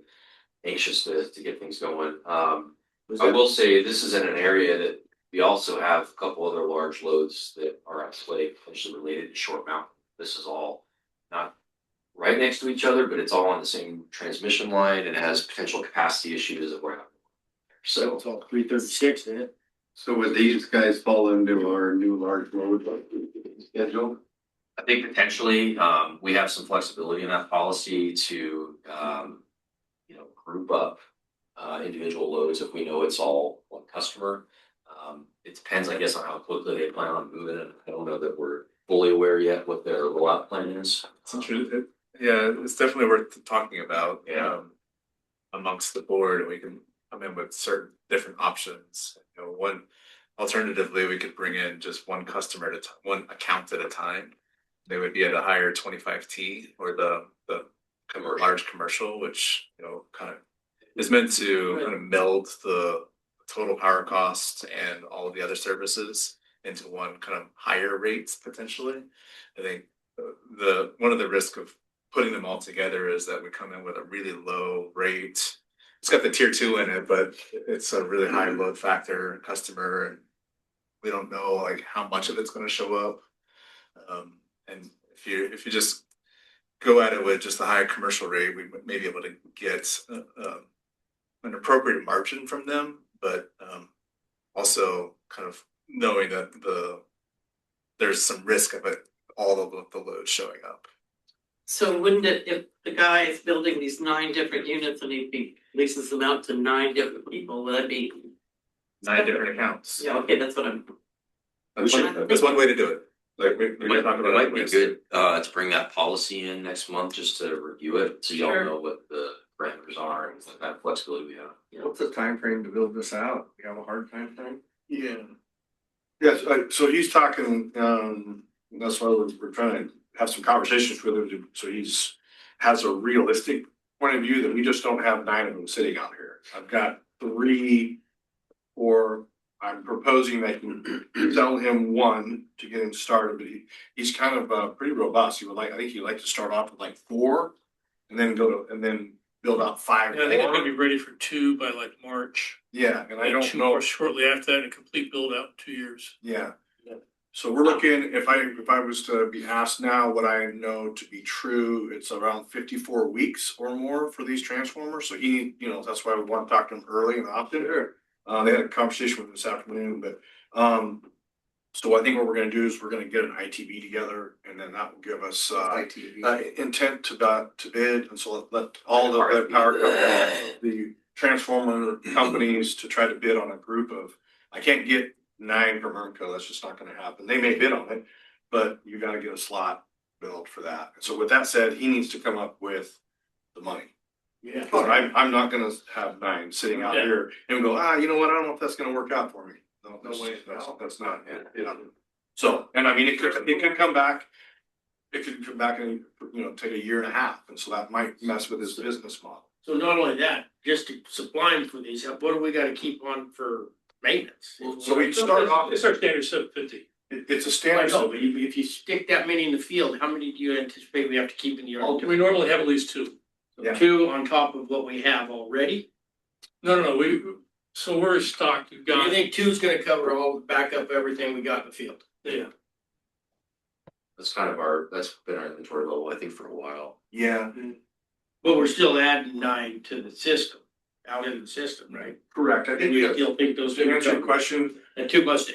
anxious to get things going. I will say this is in an area that we also have a couple other large loads that are at play, potentially related to Short Mountain. This is all not right next to each other, but it's all on the same transmission line and has potential capacity issues that we're having. So it's all 336, isn't it? So would these guys fall into our new large load schedule? I think potentially, we have some flexibility in that policy to, group up individual loads if we know it's all one customer. It depends, I guess, on how quickly they plan on moving it. I don't know that we're fully aware yet what their rollout plan is. Yeah, it's definitely worth talking about. Yeah. Amongst the board, and we can come in with certain different options. One alternatively, we could bring in just one customer at a time, one account at a time. They would be at a higher 25T, or the large commercial, which kind of is meant to kind of meld the total power cost and all of the other services into one kind of higher rates potentially. I think one of the risks of putting them all together is that we come in with a really low rate. It's got the tier 2 in it, but it's a really high load factor customer, and we don't know like how much of it's going to show up. And if you just go at it with just a higher commercial rate, we may be able to get an appropriate margin from them, but also kind of knowing that there's some risk of it, all of the load showing up. So wouldn't it, if the guy is building these 9 different units and he leases them out to 9 different people, would that be? 9 different accounts. Yeah, okay, that's what I'm. That's one way to do it. Like we It might be good to bring that policy in next month just to review it, so y'all know what the parameters are and what kind of flexibility we have. What's the time frame to build this out? You have a hard time frame? Yeah. Yes, so he's talking, that's why we're trying to have some conversations with him, so has a realistic point of view that we just don't have 9 of them sitting out here. I've got 3 or I'm proposing that you sell him 1 to get him started, but he's kind of pretty robust. I think he'd like to start off with like 4 and then build out 5 Yeah, I think I'm gonna be ready for 2 by like March. Yeah, and I And don't 2 know. more shortly after that, and a complete build out in 2 years. Yeah. So we're looking, if I was to be asked now what I know to be true, it's around 54 weeks or more for these transformers. So that's why we want to talk to him early and often. They had a conversation with him this afternoon, but so I think what we're gonna do is we're gonna get an ITB together, and then that will give us intent to bid, and so let all the power companies, the transformer companies to try to bid on a group of, I can't get 9 from ERMCO, that's just not gonna happen. They may bid on it, but you gotta get a slot built for that. So with that said, he needs to come up with the money. Yeah. I'm not gonna have 9 sitting out here and go, you know what, I don't know if that's gonna work out for me. No way, that's not, so, and I mean, it could come back. It could come back and, take a year and a half, and so that might mess with his business model. So not only that, just to supply them for these, what do we gotta keep on for maintenance? So we start off, It's our standard 750. it's a I standard. know, but if you stick that many in the field, how many do you anticipate we have to keep in the yard? We normally have at least two. Yeah. Two on top of what we have already? No, so we're stocked, we've Do you got, think two's gonna cover all, back up everything we got in the field? yeah. That's that's been our inventory level, I think, for a while. Yeah, But we're still adding 9 to the system, out in the system, right? correct. I And think you still think those to two answer your cover, question, and 2 must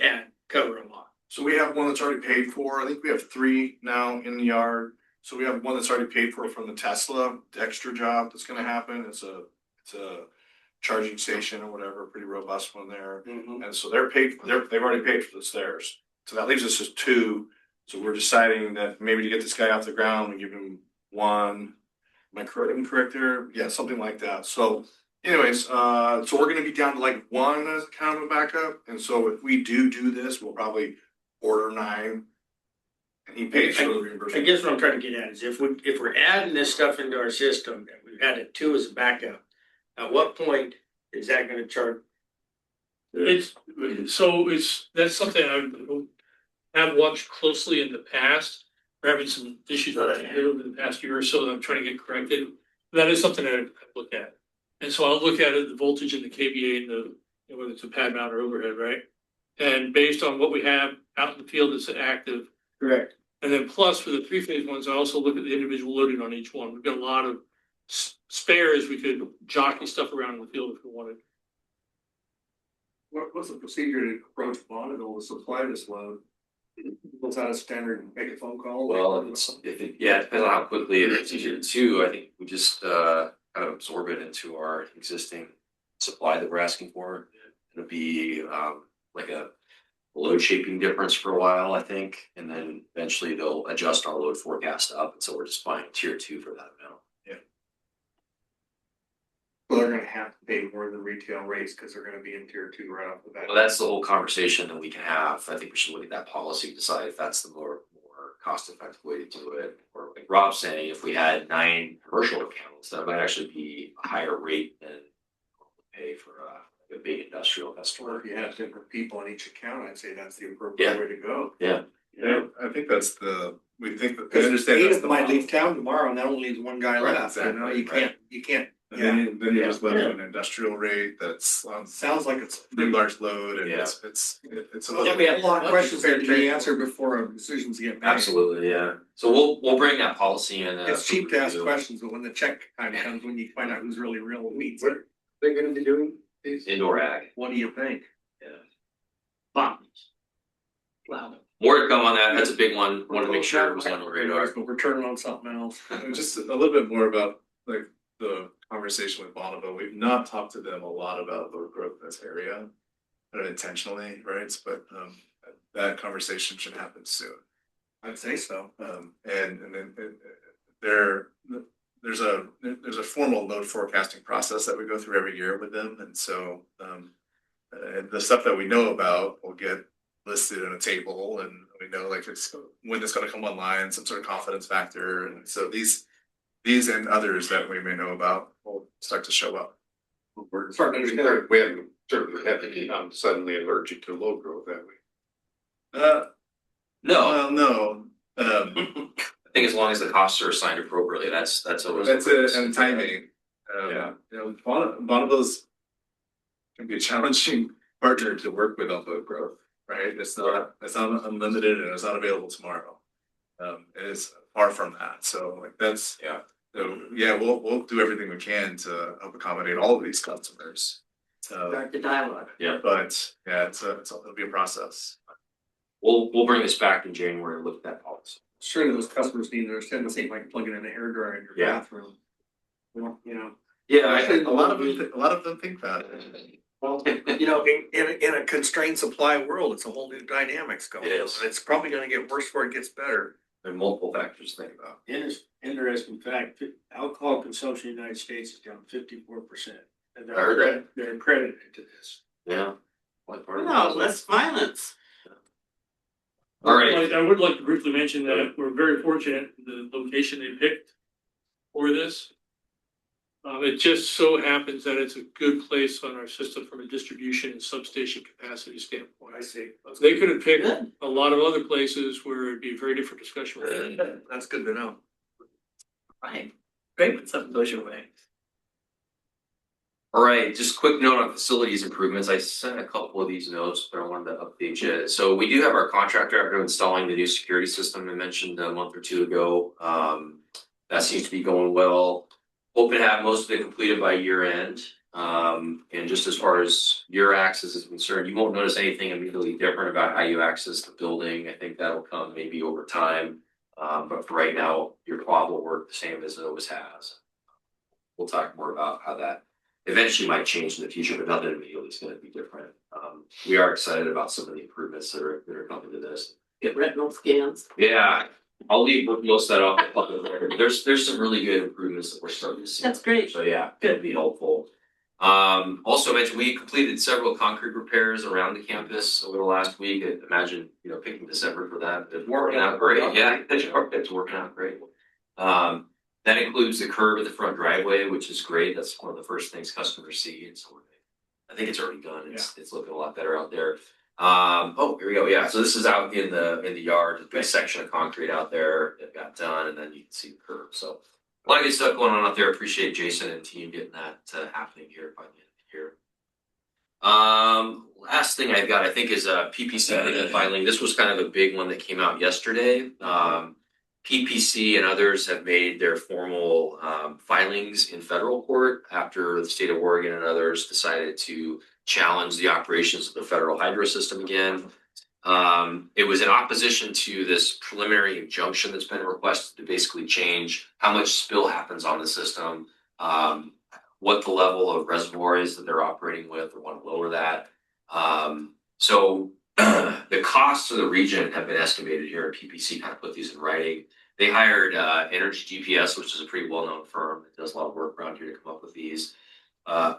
cover a lot. so we have one that's already paid for. I think we have 3 now in the yard. So we have one that's already paid for from the Tesla, the extra job that's gonna happen. It's a charging station or whatever, pretty robust one there. And so they've already paid for the stairs. So that leaves us just 2. So we're deciding that maybe to get this guy off the ground, we give him 1. Am I correct there? Yeah, something like that. So anyways, so we're gonna be down to like 1 as kind of a backup. And so if we do this, we'll probably order 9. And he pays for the I reimbursement. guess what I'm trying to get at is if we're adding this stuff into our system, and we've added 2 as a backup, at what point is that gonna charge? That's something I have watched closely in the past. We're having some issues that I had over the past year or so that I'm trying to get corrected. That is something that I look at. And so I'll look at it, the voltage and the KVA and whether it's a pad mount or overhead, right? And based on what we have out in the field that's active. Correct. And then plus for the 3-phase ones, I also look at the individual loading on each one. We've got a lot of spares. We could jockey stuff around in the field if we wanted. What's the procedure to approach Bonneville to supply this load? Was that a standard, make a phone call? Well, it depends on how quickly it's easier to do. I think we just kind of absorb it into our existing supply that we're asking for. It'll be like a load shaping difference for a while, I think, and then eventually they'll adjust our load forecast up, and so we're just buying tier 2 for that amount. Well, they're gonna have to pay more than retail rates because they're gonna be in tier 2 right off the bat. Well, that's the whole conversation that we can have. I think we should look at that policy, decide if that's the more cost effective way to do it. Or like Rob's saying, if we had 9 commercial accounts, that might actually be a higher rate than pay for a big industrial Or customer. if you have different people on each account, I'd say that's the appropriate way to go. Yeah. Yeah, I think we think that. I Because understand eight that's of the them might model. leave town tomorrow and that only leaves one guy Right, left, you know, exactly, you can't. And then you just let it an industrial rate that's Sounds like it's. a pretty large load and Yeah. it's a Well, little. we have a lot of questions there to be answered before decisions get made. Absolutely, yeah. So we'll bring that policy in. It's cheap to ask review. questions, but when the check time comes, when you find out who's really real meets, What they're gonna be doing these? Indoor ag. what do you think? Bottoms. Wow. More to come on that. That's a big one. Want to make sure it was on the radar. But we're turning on something else. Just a little bit more about like the conversation with Bonneville. We've not talked to them a lot about load growth in this area. Unintentionally, right? But that conversation should happen soon. I'd say so. And then there's a formal load forecasting process that we go through every year with them, and so and the stuff that we know about will get listed in a table, and we know like it's when it's going to come online, some sort of confidence factor, and so these and others that we may know about will start to show up. We're starting to understand, we haven't certainly had to become suddenly allergic to low growth, have we? No, Well, no. I think as long as the costs are assigned appropriately, that's always. That's it, and timing. Bonneville's can be a challenging partner to work with on load growth, right? It's not unlimited and it's not available tomorrow. It is far from that. So like that's So we'll do everything we can to help accommodate all of these customers. Start the dialogue. Yeah. But yeah, it'll be a process. We'll bring this back in January and look at that policy. Surely those customers need to understand this ain't like plugging in a hairdryer in your Yeah. bathroom. You know. Yeah, Actually, a lot of them think that. Well, you know, in a constrained supply world, it's a whole new dynamics going on. It is. And it's probably gonna get worse before it gets better. There are multiple factors to think about. Interesting fact, alcohol consumption in the United States is down 54%. And I heard that. they're accredited to this. Yeah. Like part of the No, puzzle. less violence. All right. I would like to briefly mention that we're very fortunate, the location they picked for this. It just so happens that it's a good place on our system from a distribution and substation capacity standpoint. I see. They could have picked Good. a lot of other places where it'd be a very different discussion. That's good to know. Right. Great when something goes your way. All right, just quick note on facilities improvements. I sent a couple of these notes, but I wanted to update you. So we do have our contractor out there installing the new security system I mentioned a month or two ago. That seems to be going well. Hoping to have most of it completed by year end. And just as far as your access is concerned, you won't notice anything immediately different about how you access the building. I think that'll come maybe over time. But for right now, your quad will work the same as it always has. We'll talk more about how that eventually might change in the future, but nothing immediately is going to be different. We are excited about some of the improvements that are coming to this. Get retinal scans. Yeah, I'll leave most of that off. There's some really good improvements that we're starting to see. That's great. So yeah, it'd be helpful. Also mentioned we completed several concrete repairs around the campus over the last week. I imagine, picking December for that. It's working out great. Yeah, it's working out great. That includes the curb at the front driveway, which is great. That's one of the first things customers see. And so I think it's already done. It's looking a lot better out there. Here we go. Yeah. So this is out in the yard, a big section of concrete out there that got done, and then you can see the curb. So a lot of good stuff going on out there. Appreciate Jason and team getting that happening here by the end of the year. Last thing I've got, I think, is a PPC filing. This was kind of a big one that came out yesterday. PPC and others have made their formal filings in federal court after the state of Oregon and others decided to challenge the operations of the federal hydro system again. It was in opposition to this preliminary injunction that's been requested to basically change how much spill happens on the system, what the level of reservoir is that they're operating with, or want to lower that. So the costs of the region have been estimated here, and PPC kind of put these in writing. They hired Energy GPS, which is a pretty well-known firm that does a lot of work around here to come up with these.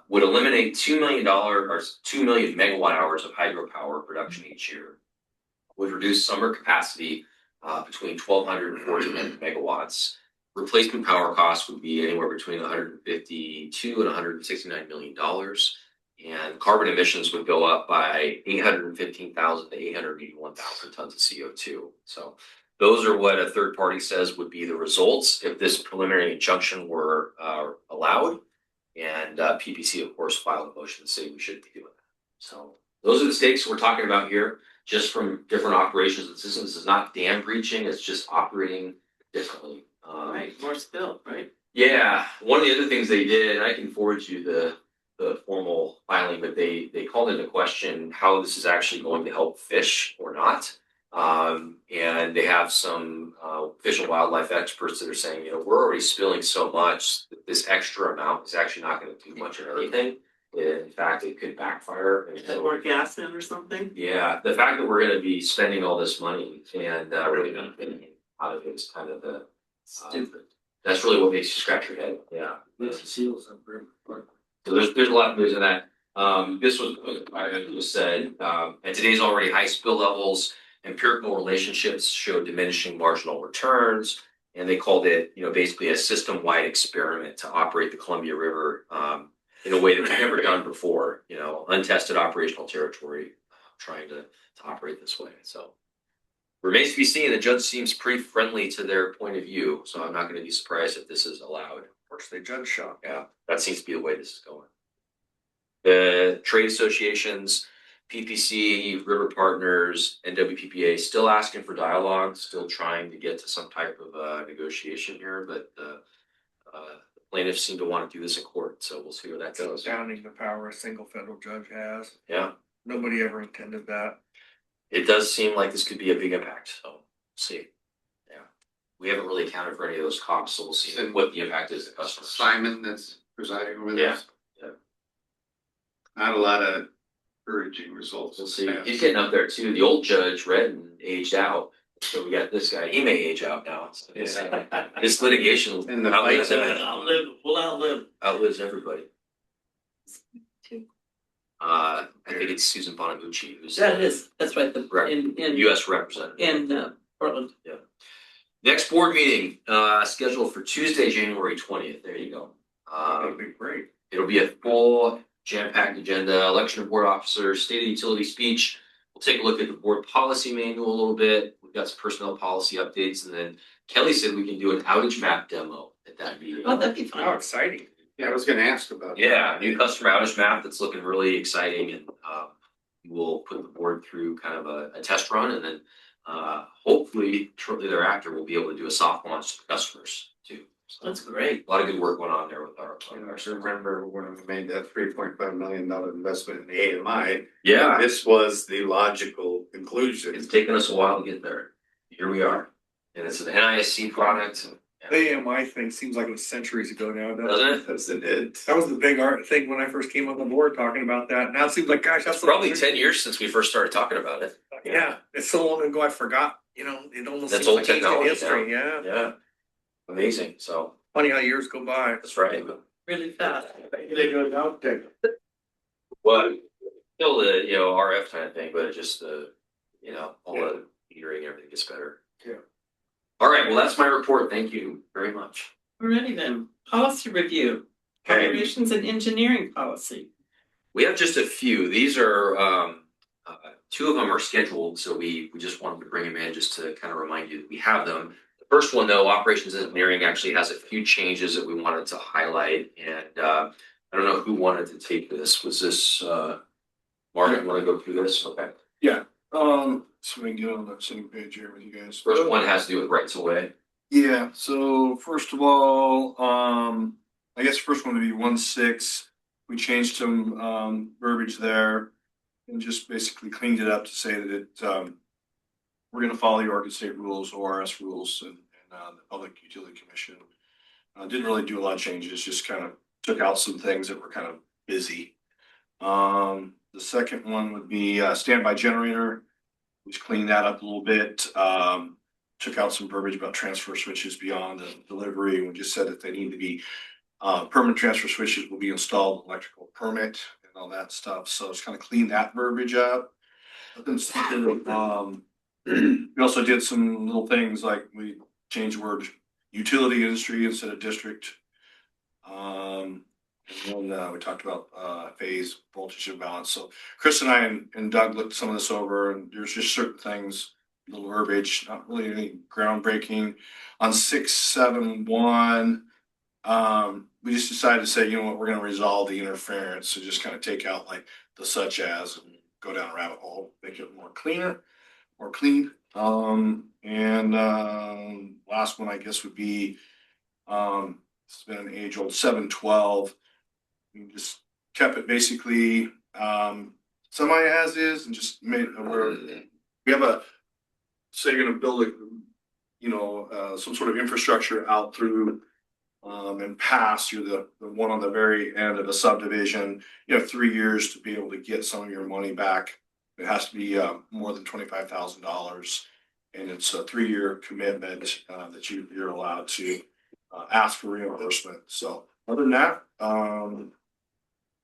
Would eliminate $2 million or 2 million megawatt hours of hydropower production each year. Would reduce summer capacity between 1,200 and 1,400 megawatts. Replacement power costs would be anywhere between $152 and $169 million. And carbon emissions would go up by 815,000 to 881,000 tons of CO2. So those are what a third party says would be the results if this preliminary injunction were allowed. And PPC, of course, filed a motion to say we shouldn't be doing that. So those are the stakes we're talking about here, just from different operations and systems. This is not dam breaching, it's just operating differently. Right, more spill, right? Yeah, one of the other things they did, and I can forward you the formal filing, but they called into question how this is actually going to help fish or not. And they have some fish and wildlife experts that are saying, we're already spilling so much that this extra amount is actually not going to do much of anything. In fact, it could backfire. Put more gas in or something? Yeah, the fact that we're going to be spending all this money and really not getting out of it is kind of the Stupid. That's really what makes you scratch your head. Yeah. Makes the seals up very important. So there's a lot of news in that. This was, I just said, at today's already high spill levels, empirical relationships show diminishing marginal returns, and they called it, basically a system-wide experiment to operate the Columbia River in a way that we've never done before. Untested operational territory, trying to operate this way. So remains to be seen. The judge seems pretty friendly to their point of view, so I'm not going to be surprised if this is allowed. Of course, they judge shop. Yeah, that seems to be the way this is going. The trade associations, PPC, River Partners, and WPPA still asking for dialogue, still trying to get to some type of negotiation here, but the plaintiffs seem to want to do this in court, so we'll see where that goes. Astounding the power a single federal judge has. Yeah. Nobody ever intended that. It does seem like this could be a big impact, so we'll see. Yeah. We haven't really accounted for any of those costs, so we'll see what the impact is to customers. Simon that's presiding over Yeah. this. Not a lot of encouraging results. We'll see. He's getting up there too. The old judge, Redden, aged out. So we got this guy. He may age out now. So this litigation And the outlives fight- everybody. We'll outlive. Outlives everybody. I think it's Susan Bonamucci, who's that's right, Right. in U.S. representative. in Portland. Next board meeting, scheduled for Tuesday, January 20th. There you go. That'd be great. It'll be a full jam-packed agenda, election of board officers, state of utility speech. We'll take a look at the board policy manual a little bit. We've got some personnel policy updates, and then Kelly said we can do an outage map demo at that meeting. Oh, that'd be fun. How exciting. Yeah, I was gonna ask about. Yeah, new customer outage map that's looking really exciting, and we'll put the board through kind of a test run, and then hopefully shortly thereafter we'll be able to do a soft launch to customers too. So That's great. a lot of good work going on there with our. I still remember when we made that $3.5 million investment in the AMI. Yeah, This was the logical conclusion. it's taken us a while to get there. Here we are, and it's an NISC product. And, The AMI thing seems like it was centuries ago now, doesn't it? That was the big art thing when I first came on the board talking about that. Now it seems like, gosh, that's It's probably 10 years since we first started talking about it. Yeah, it's so long ago I forgot, you know, it almost That's seems old like ancient technology history, yeah. Yeah, amazing. So Funny how years go by. that's right. Really fast. They go down there. Well, still the RF kind of thing, but it just all the metering, everything gets better. Yeah. All right, well, that's my report. Thank you very much. Alrighty then, policy review, Okay. operations and engineering policy. We have just a few. These are two of them are scheduled, so we just wanted to bring them in just to kind of remind you that we have them. The first one, though, operations engineering, actually has a few changes that we wanted to highlight, and I don't know who wanted to take this. Was this Mark? You want to go through this? Okay. So we can get on the same page here with you guys. First one has to do with rights of way. Yeah, so first of all, I guess the first one would be 1.6. We changed some verbiage there and just basically cleaned it up to say that we're gonna follow the Oregon State rules, ORS rules, and the Public Utility Commission. Didn't really do a lot of changes, just kind of took out some things that were kind of busy. The second one would be standby generator. We just cleaned that up a little bit. Took out some verbiage about transfer switches beyond the delivery. We just said that they need to be permanent transfer switches will be installed, electrical permit and all that stuff. So it's kind of cleaned that verbiage up. But then we also did some little things like we changed the word utility industry instead of district. And then we talked about phase voltage imbalance. So Chris and I and Doug looked some of this over, and there's just certain things, little verbiage, not really any groundbreaking. On 671, we just decided to say, you know what, we're going to resolve the interference. So just kind of take out like the such as and go down a rabbit hole, make it more clean. Last one I guess would be it's been an age old 712. We just kept it basically semi as is and just made where we have say you're gonna build some sort of infrastructure out through and pass, you're the one on the very end of a subdivision. You have 3 years to be able to get some of your money back. It has to be more than $25,000, and it's a 3-year commitment that you're allowed to ask for reimbursement. So other than that,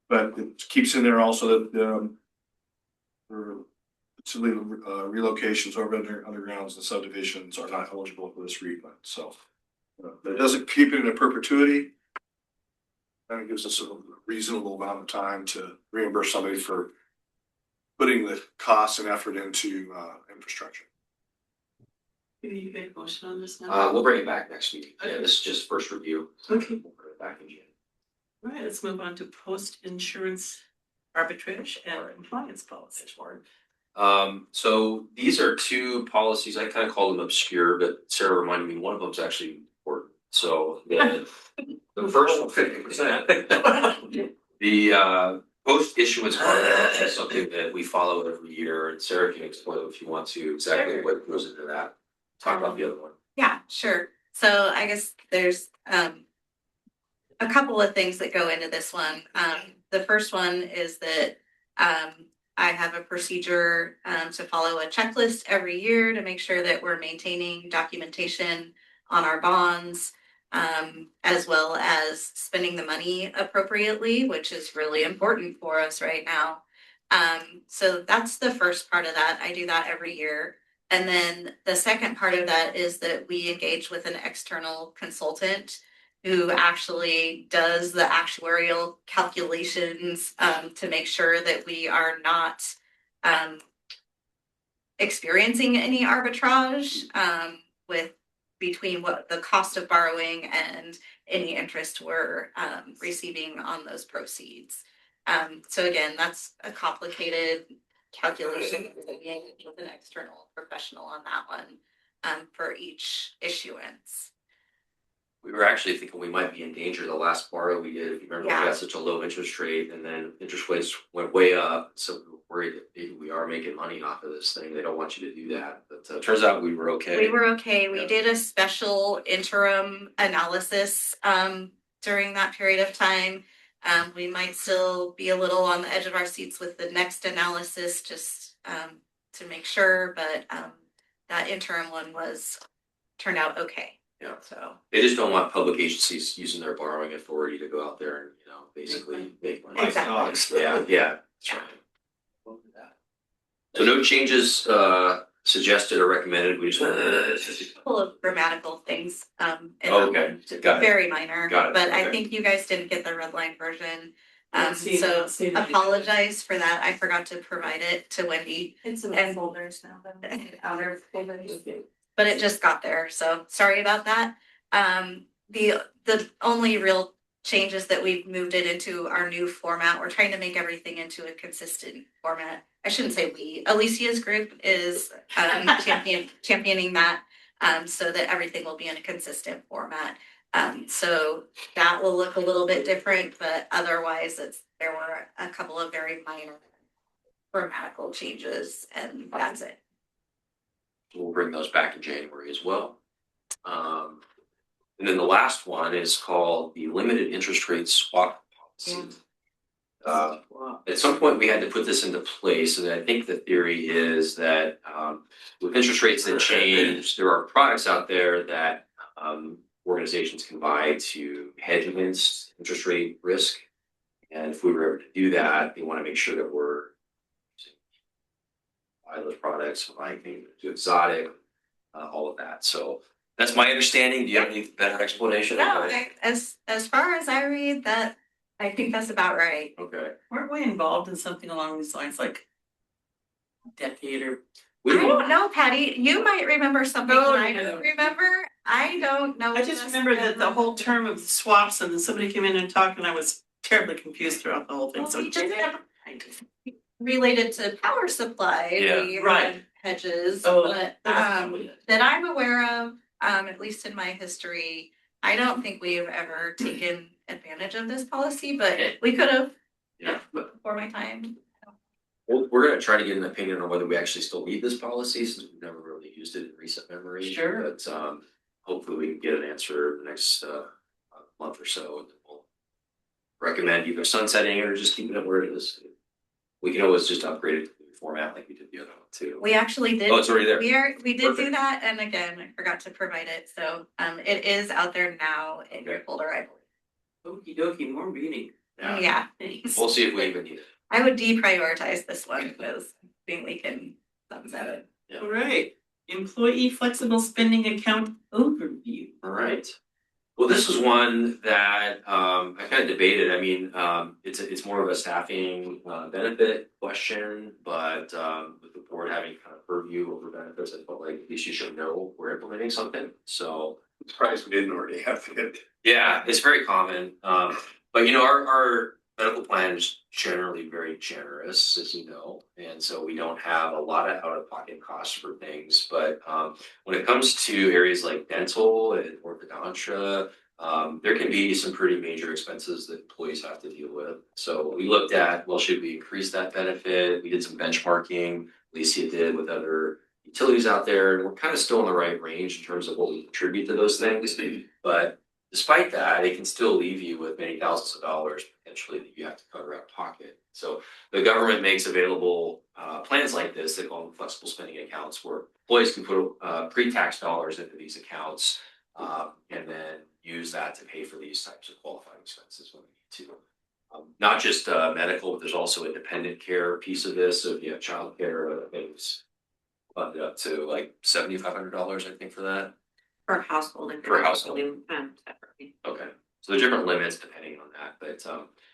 but it keeps in there also that for facility relocations over undergrounds and subdivisions are not eligible for this refund. So but it doesn't keep it in a perpetuity. Kind of gives us a reasonable amount of time to reimburse somebody for putting the cost and effort into infrastructure. Do you make a motion on this now? We'll bring it back next week. Yeah, this is just first review. Okay. We'll put it back in January. All right, let's move on to post-insurance arbitrage and compliance policies. So these are two policies. I kind of call them obscure, but Sarah reminded me one of them is actually important. So the first one, 50%. The post issuance arbitrage is something that we follow every year, and Sarah can explain if you want to exactly what goes into that. Talk about the other one. Yeah, sure. So I guess there's a couple of things that go into this one. The first one is that I have a procedure to follow a checklist every year to make sure that we're maintaining documentation on our bonds, as well as spending the money appropriately, which is really important for us right now. So that's the first part of that. I do that every year. And then the second part of that is that we engage with an external consultant who actually does the actuarial calculations to make sure that we are not experiencing any arbitrage with between what the cost of borrowing and any interest we're receiving on those proceeds. So again, that's a complicated calculation. We engage with an external professional on that one for each issuance. We were actually thinking we might be in danger the last borrow we did. If you remember, Yeah. we got such a low interest rate and then interest rates went way up. So we were worried that maybe we are making money off of this thing. They don't want you to do that. But turns out we were okay. We were okay. We Yeah. did a special interim analysis during that period of time. We might still be a little on the edge of our seats with the next analysis just to make sure, but that interim one turned out okay. Yeah. So They just don't want public agencies using their borrowing authority to go out there and, basically make money. Exactly. Yeah, that's right. So no changes suggested or recommended. We just a couple of grammatical things. In Oh, that okay. one, just Got it. very minor, Got it. but I Okay. think you guys didn't get the red line version. See So that, see that. apologize for that. I forgot to provide it to Wendy. It's in And- folders now. Outer folders. But it just got there, so sorry about that. The only real changes that we've moved it into our new format. We're trying to make everything into a consistent format. I shouldn't say we. Alicia's group is championing that so that everything will be in a consistent format. So that will look a little bit different, but otherwise there were a couple of very minor grammatical changes and that's it. We'll bring those back in January as well. And then the last one is called the limited interest rate swap policy. At some point, we had to put this into place, and I think the theory is that with interest rates that change, there are products out there that organizations can buy to hedge against interest rate risk. And if we were ever to do that, they want to make sure that we're buy those products, buy things too exotic, all of that. So that's my understanding. Do you have any better explanation? No, as far as I read that, I think that's about right. Okay. Weren't we involved in something along these lines like a decade or? I don't know, Patty. You might remember something No, that I no. don't remember. I don't know. I just remember that the whole term of the swaps and then somebody came in and talked and I was terribly confused throughout the whole thing. Well, So we just have related to power supply. Yeah, we right. had hedges, Oh, but that I'm aware of, at least in my history, I don't think we've ever taken advantage of this policy, but we could have Yeah, but before my time. we're gonna try to get an opinion on whether we actually still need this policy since we've never really used it in recent memory. Sure. But hopefully we can get an answer the next month or so, and then we'll recommend either sunsetting it or just keeping it where it is. We can always just upgrade it to the new format like we did the other one too. We actually did. Oh, it's already there. We did do Perfect. that, and again, I forgot to provide it, so it is out there now in your Okay. folder, I believe. Okie dokie, more reading. Yeah, thanks. We'll see if we even need it. I would deprioritize this one because I think we can sunset it. Yeah. All right, employee flexible spending account overview. All right. Well, this is one that I kind of debated. I mean, it's more of a staffing benefit question, but with the board having kind of purview over benefits, I felt like at least you should know we're implementing something. So I'm surprised we didn't already have it. yeah, it's very common. But our medical plan is generally very generous, as you know, and so we don't have a lot of out-of-pocket costs for things. But when it comes to areas like dental and orthodontia, there can be some pretty major expenses that employees have to deal with. So we looked at, well, should we increase that benefit? We did some benchmarking. Alicia did with other utilities out there, and we're kind of still in the right range in terms of what we contribute to those things. But despite that, it can still leave you with many thousands of dollars potentially that you have to cover out of pocket. So the government makes available plans like this. They call them flexible spending accounts, where employees can put pre-tax dollars into these accounts and then use that to pay for these types of qualifying expenses when they need to. Not just medical, but there's also a dependent care piece of this, so if you have childcare, things funded up to like $7,500, I think, for that. Per household and. Per household. Separately. Okay, so there are different limits depending on that, but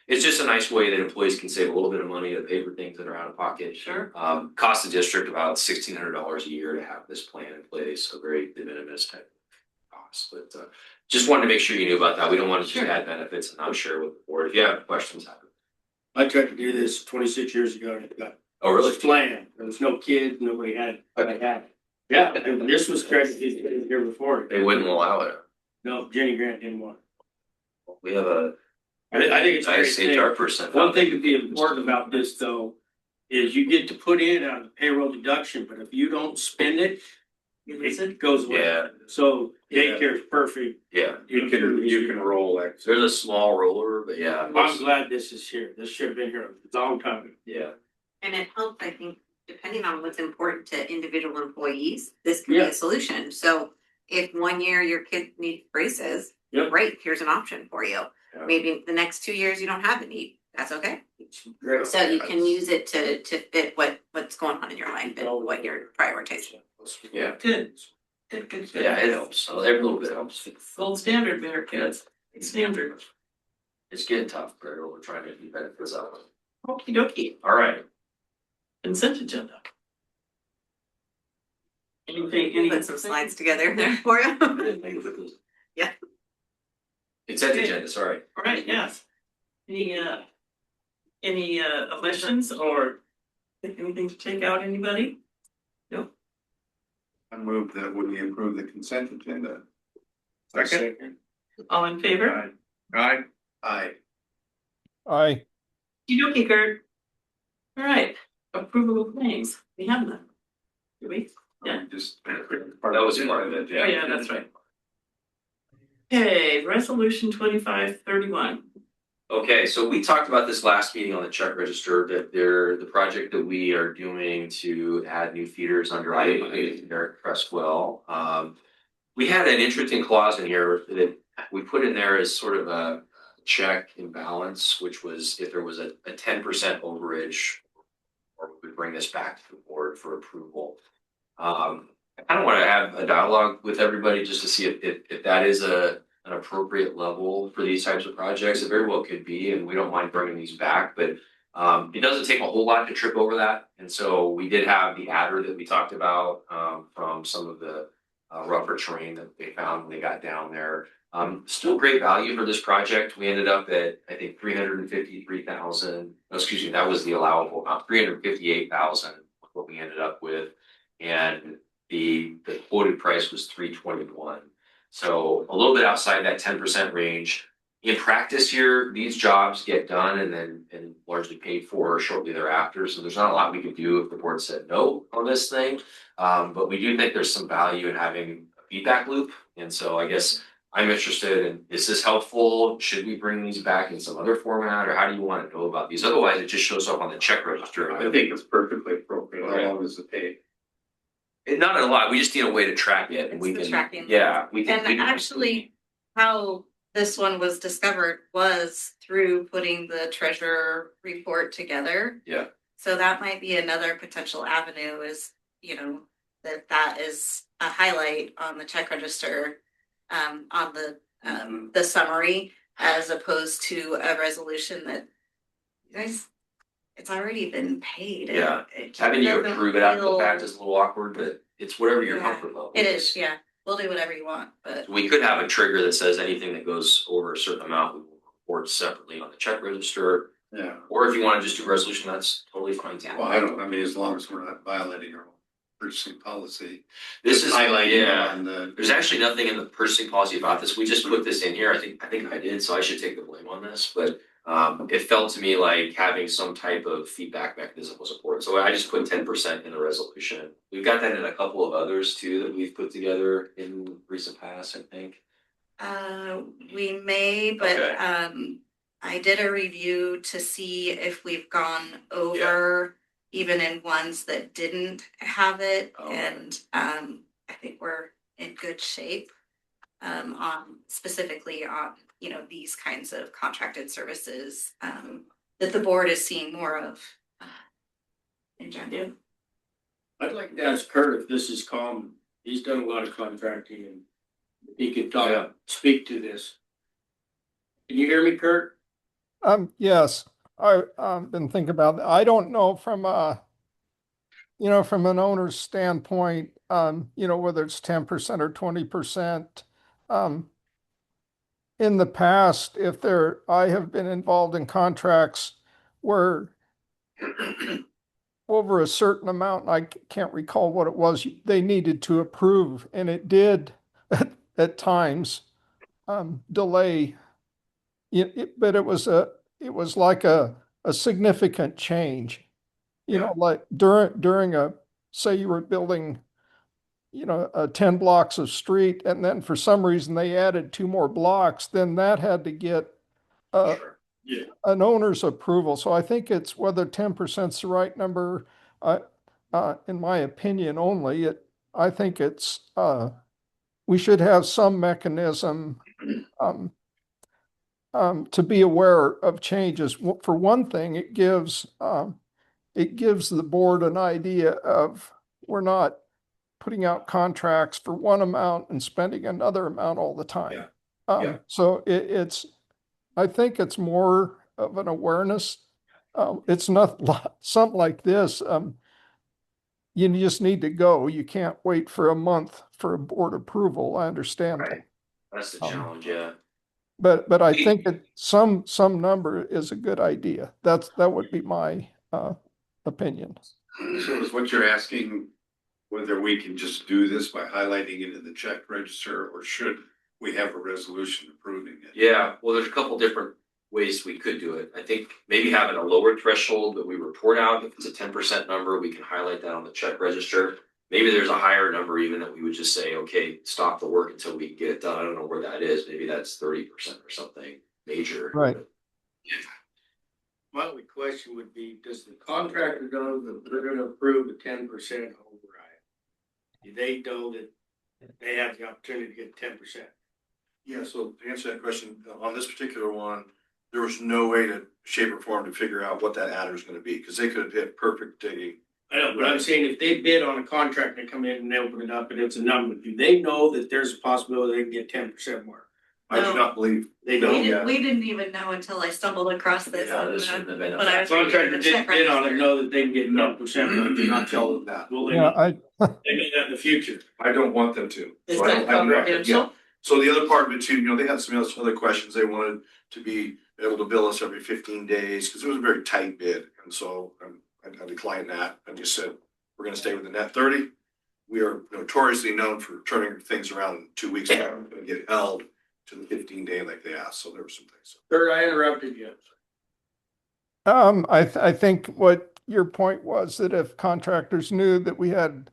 it's just a nice way that employees can save a little bit of money to pay for things that are out of pocket. Sure. Cost the district about $1,600 a year to have this plan in place, so very de minimis type of cost, but just wanted to make sure you knew about that. We don't want to just add benefits and not share with the board. If you have questions, happen. I tried to do this 26 years ago and it got. Oh, really? Slammed. There was no kids, nobody had it, but I had it. Yeah, and this was corrected the year before. They wouldn't allow it. No, Jenny Grant didn't want it. We have a I think it's a great nice thing. HR person. One thing to be important about this though, is you get to put in on the payroll deduction, but if you don't spend it, it goes away. Yeah. So daycare is perfect. Yeah, You can roll like. there's a small roller, but yeah. I'm glad this is here. This should have been here a long time ago. Yeah. And it helps, I think, depending on what's important to individual employees, this can be Yeah. a solution. So if 1 year your kid needs braces, Yep. great, here's an option for you. Yeah. Maybe the next 2 years you don't have a need, that's okay. Great. So you can use it to fit what's going on in your life and what you're prioritizing. Yeah. Good. Good. Yeah, it helps. So every little bit helps. Gold standard there, kids. Standard. It's getting tough, but we're trying to do benefits out. Okie dokie. All right. Consent agenda. Anything, Put some slides together there for you. Yeah. Consent agenda, sorry. All right, yes. Any omissions or anything to take out, anybody? No? I move that we approve the consent agenda. Second. All in favor? Aye. Aye. Aye. Okey-dokey, Kurt. All right, approval of claims. We have none. Do we? Yeah. Just. That was part of it, Oh, yeah, that's right. Okay, resolution 2531. Okay, so we talked about this last meeting on the check register, that the project that we are doing to add new feeders under Eric Cresswell. We had an interesting clause in here that we put in there as sort of a check and balance, which was if there was a 10% overage, or we would bring this back to the board for approval. I kind of want to have a dialogue with everybody just to see if that is an appropriate level for these types of projects. It very well could be, and we don't mind bringing these back, but it doesn't take a whole lot to trip over that. And so we did have the adder that we talked about from some of the rougher terrain that they found when they got down there. Still great value for this project. We ended up at, I think, 353,000. Excuse me, that was the allowable amount, 358,000, what we ended up with. And the quoted price was 321. So a little bit outside that 10% range. In practice here, these jobs get done and largely paid for shortly thereafter. So there's not a lot we could do if the board said no on this thing. But we do think there's some value in having a feedback loop. And so I guess I'm interested in, is this helpful? Should we bring these back in some other format, or how do you want to know about these? Otherwise, it just shows up on the check register. I think it's perfectly appropriate. How long is it paid? Not a lot. We just need a way to track it, and It's we the can. tracking. Yeah, we can. And actually, how this one was discovered was through putting the treasurer report together. Yeah. So that might be another potential avenue is, that is a highlight on the check register, on the summary, as opposed to a resolution that you guys, it's already been paid. Yeah. It Having you doesn't approve it after the feel- fact is a little awkward, but it's whatever your Yeah, comfort level. It is, yeah. We'll do whatever you want, but We could have a trigger that says anything that goes over a certain amount, we will report separately on the check register. Yeah. Or if you want to just do a resolution, that's totally fine too. Well, I mean, as long as we're not violating our own purchasing policy. This is highlighting yeah. on the. There's actually nothing in the purchasing policy about this. We just put this in here. I think I did, so I should take the blame on this. But it felt to me like having some type of feedback mechanism was important. So I just put 10% in the resolution. We've got that in a couple of others too that we've put together in recent past, I think. we may, but Okay. I did a review to see if we've gone over even in ones that didn't have it, Oh. and I think we're in good shape. On specifically on you know, these kinds of contracted services, that the board is seeing more of. In general. I'd like to ask Kurt if this is common. He's done a lot of contracting and he could talk, speak to this. Can you hear me, Kurt? Yes, I've been thinking about that. I don't know from you know, from an owner's standpoint, you know, whether it's 10% or 20%. In the past, I have been involved in contracts where over a certain amount, and I can't recall what it was, they needed to approve, and it did at times delay. But it was like a significant change. You know, like during say you were building, you know, 10 blocks of street, and then for some reason they added 2 more blocks, then that had to get an owner's approval. So I think it's whether 10% is the right number, in my opinion only, I think it's, we should have some mechanism to be aware of changes. For one thing, it gives the board an idea of, we're not putting out contracts for one amount and spending another amount all the time. So I think it's more of an awareness. It's not something like this. You just need to go. You can't wait for a month for a board approval. I understand that. That's the challenge, yeah. But I think some number is a good idea. That would be my opinion. So is what you're asking, whether we can just do this by highlighting it in the check register, or should we have a resolution approving it? Yeah, well, there's a couple different ways we could do it. I think maybe having a lower threshold that we report out. If it's a 10% number, we can highlight that on the check register. Maybe there's a higher number even that we would just say, okay, stop the work until we get it done. I don't know where that is. Maybe that's 30% or something major. Right. My only question would be, does the contractor know that they're gonna approve a 10% override? Do they know that they have the opportunity to get 10%? Yeah, so to answer that question, on this particular one, there was no way to shape or form to figure out what that adder is gonna be, because they could have hit perfect digging. I know, but I'm saying if they bid on a contract, they come in and they open it up and it's a number, do they know that there's a possibility they can get 10% more? I do not believe. They don't. We didn't even know until I stumbled across this. Yeah, this wouldn't have been. But I was reading Contractor the didn't check bid on it, register. know that they can get 10%, but they're not telling them that. Well, they Yeah, may that in the future. I don't want them to. Is So I don't that have enough- confidential? yeah. So the other part of it too, you know, they had some other questions. They wanted to be able to bill us every 15 days, because it was a very tight bid. And so I declined that. I just said, we're gonna stay with the net 30. We are notoriously known for turning things around in 2 weeks, and get held to the 15-day like they asked. So there were some things. Kurt, I interrupted you. I think what your point was that if contractors knew that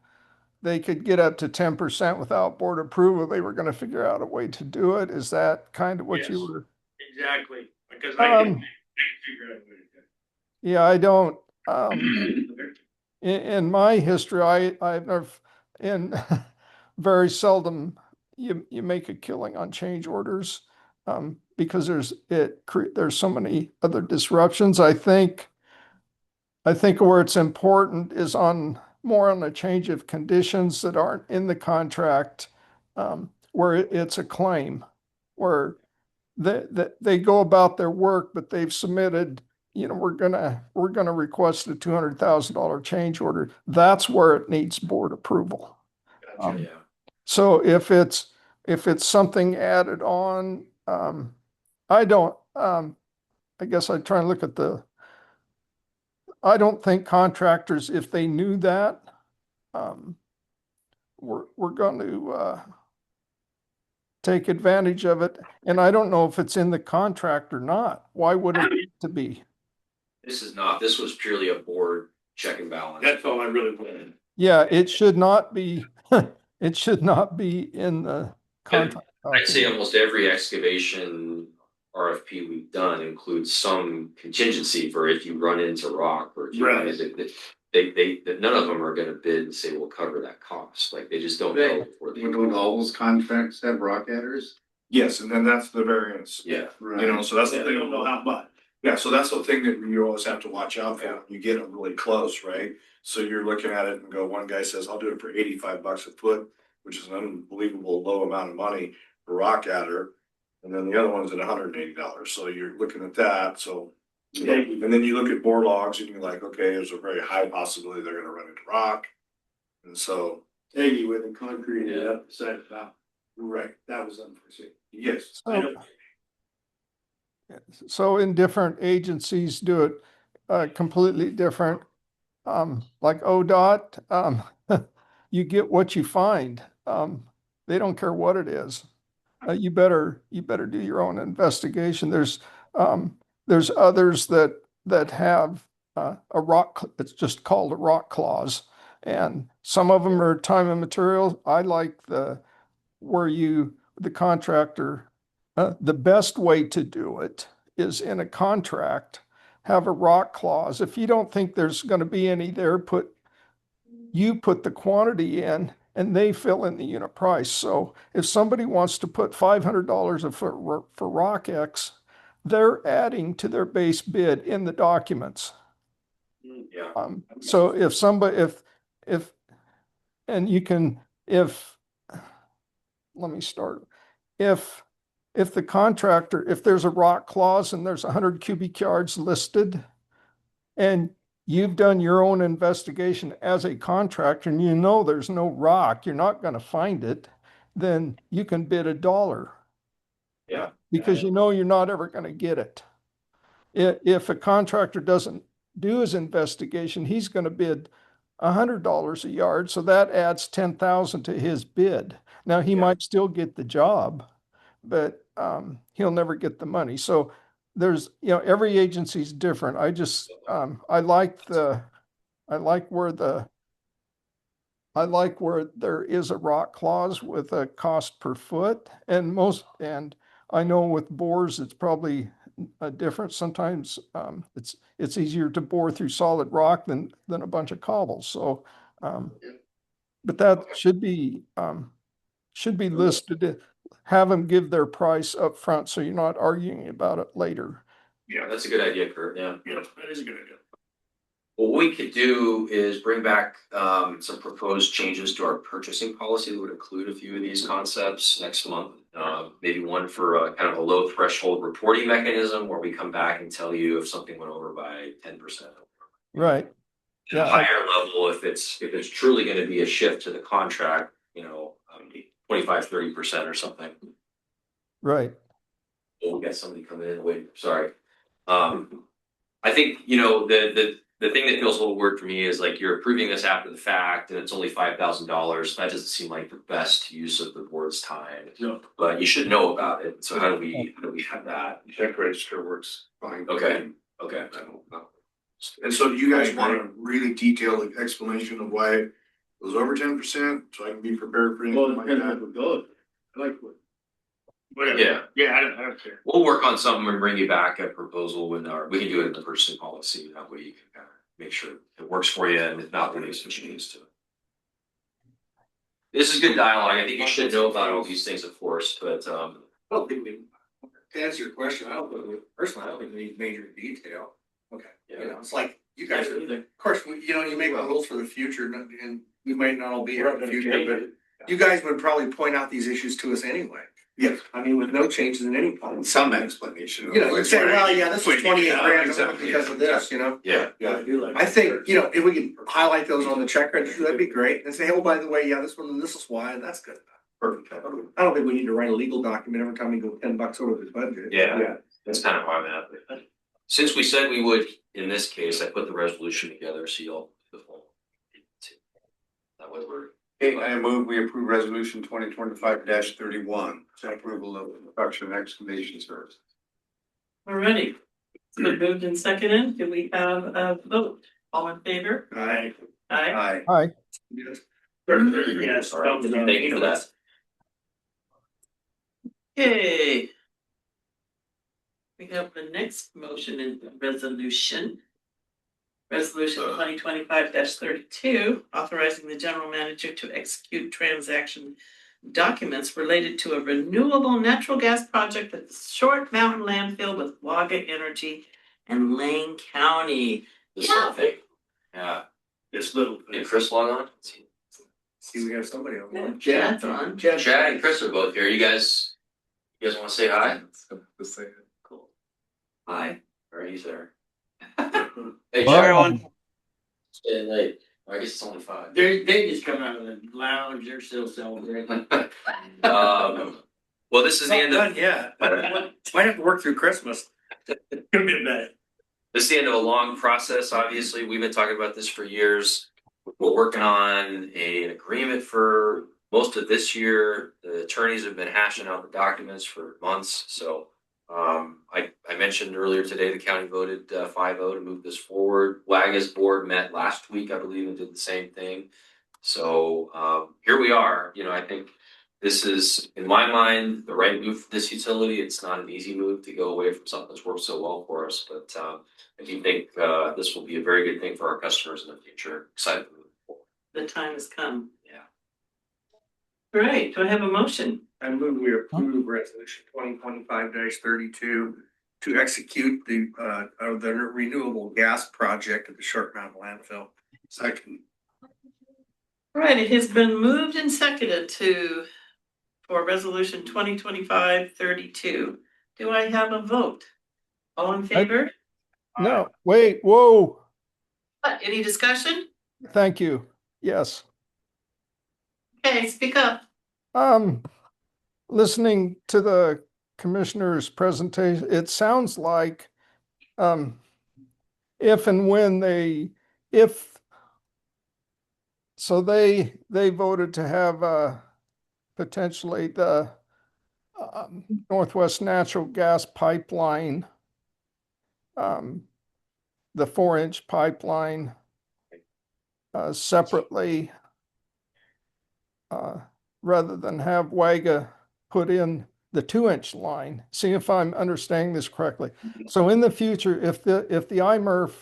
they could get up to 10% without board approval, they were gonna figure out a way to do it. Is that kind of what you Yes. were? Because I didn't figure out a way to do it. Yeah, I don't, in my history, I've never, very seldom you make a killing on change orders, because there's so many other disruptions. I think where it's important is more on a change of conditions that aren't in the contract, where it's a claim, where they go about their work, but they've submitted, you know, we're gonna request a $200,000 change order. That's where it needs board approval. Gotcha, yeah. So if it's something added on, I guess I'd try and look at I don't think contractors, if they knew that, we're going to take advantage of it. And I don't know if it's in the contract or not. Why would it need to be? This was purely a board check and balance. That's all I really wanted. Yeah, it should not be, it should not be in the contract. I'd say almost every excavation RFP we've done includes some contingency for if you run into rock or if you run into that none of them are gonna bid and say we'll cover that cost. Like they just don't know before they. Would all those contracts have rock adders? Yes, and then that's the variance. Yeah. You know, so that's the They thing. don't know how much. Yeah, so that's the thing that you always have to watch out for, when you get them really close, right? So you're looking at it and go, one guy says, I'll do it for $85 a foot, which is an unbelievable low amount of money for rock adder. And then the other one's at $180, so you're looking at that, so. Yeah. And then you look at bore logs and you're like, okay, there's a very high possibility they're gonna run into rock. And so, Peggy with the concrete up the side of the mountain. right, That was unforeseen. yes. I know. So in different agencies do it completely different. Like ODOT, you get what you find. They don't care what it is. You better do your own investigation. There's others that have a rock, it's just called a rock clause. And some of them are time and material. I like the contractor, the best way to do it is in a contract, have a rock clause. If you don't think there's going to be any there, put the quantity in and they fill in the unit price. So if somebody wants to put $500 a foot for rock X, they're adding to their base bid in the documents. Yeah. So if somebody, and you can, let me start. If the contractor, if there's a rock clause and there's 100 cubic yards listed, and you've done your own investigation as a contractor and you know there's no rock, you're not going to find it, then you can bid $1. Yeah. Because you know you're not ever going to get it. If a contractor doesn't do his investigation, he's going to bid $100 a yard, so that adds 10,000 to his bid. Now he might still get the job, but he'll never get the money. So there's, every agency's different. I just I like where there is a rock clause with a cost per foot, and I know with bores it's probably different. Sometimes it's easier to bore through solid rock than a bunch of cobbles. So, but that should be listed. Have them give their price up front, so you're not arguing about it later. Yeah, that's a good idea, Kurt. Yeah. Yeah, that is a good idea. What we could do is bring back some proposed changes to our purchasing policy that would include a few of these concepts next month. Maybe one for kind of a low threshold reporting mechanism where we come back and tell you if something went over by 10%. Right. At a higher level, if it's truly going to be a shift to the contract, 25-30% or something. Right. Oh, we got somebody coming in. Wait, sorry. I think, the thing that feels a little weird for me is like you're approving this after the fact and it's only $5,000. That doesn't seem like the best use of the board's time. No. But you should know about it. So how do we have that? Check register works fine. Okay. I don't know. And so do you guys want a really detailed explanation of why it was over 10%, so I can be prepared for Well, anything it like depends that? what we go. I like what. Whatever. Yeah. I don't care. We'll work on something and bring you back a proposal we can do it in the purchasing policy. That way you can kind of make sure it works for you and if not, we'll make some changes to it. This is good dialogue. I think you should know about all these things, of course, but I don't think we, to answer your question, I don't think we need major detail. Okay. It's like, you guys, of course, you make the rules for the future and we might not all be here in the future, but you guys would probably point out these issues to us anyway. Yes. I mean, with no changes in any policy. Some explanation. You'd say, well, yeah, this is 28 grand because of this, yeah. Yeah, I do like. I think, if we can highlight those on the check register, that'd be great, and say, oh, by the way, yeah, this is why, and that's good. Perfect. I don't think we need to write a legal document every time we go $10 over the budget. Yeah. That's kind of why I'm at. Since we said we would, in this case, I put the resolution together, so you'll the full. That way we're. Okay, I move we approve resolution 2025-31, approval of production excavation service. Alrighty. It's been moved and seconded. Do we have a vote? All in favor? Aye. Aye. Hi. Yes. Yes. All right. Thank you for that. Okay. We have the next motion and resolution. Resolution 2025-32, authorizing the general manager to execute transaction documents related to a renewable natural gas project at the Short Mountain Landfill with Waga Energy and Lane County. This little thing. Yeah. This little. Did Chris log on? See, we have somebody on. Yeah, Chad's on. Chad and Chris are both here. You guys want to say hi? Let's say it. Cool. Hi. Or he's there. Hey, Well, Chad. Staying late. I guess it's only 5. They just come out of the lounge, they're still celebrating. Well, this is the end of. Yeah. Might have to work through Christmas. Could be bad. This is the end of a long process, obviously. We've been talking about this for years. We're working on an agreement for most of this year. The attorneys have been hashing out the documents for months. So I mentioned earlier today the county voted 5-0 to move this forward. WAGA's board met last week, I believe, and did the same thing. So here we are. I think this is, in my mind, the right move for this utility. It's not an easy move to go away from something that's worked so well for us, but I do think this will be a very good thing for our customers in the future. Excited to move forward. The time has come. Yeah. Great. Do I have a motion? I move we approve resolution 2025-32 to execute the renewable gas project at the Short Mountain Landfill. Second. All right, it has been moved and seconded for resolution 2025-32. Do I have a vote? All in favor? No, wait, whoa, Any discussion? thank you. Yes. Okay, speak up. Listening to the commissioner's presentation, it sounds like if and when they voted to have potentially the Northwest Natural Gas Pipeline, the 4-inch pipeline separately, rather than have WAGA put in the 2-inch line. See if I'm understanding this correctly. So in the future, if the IMRF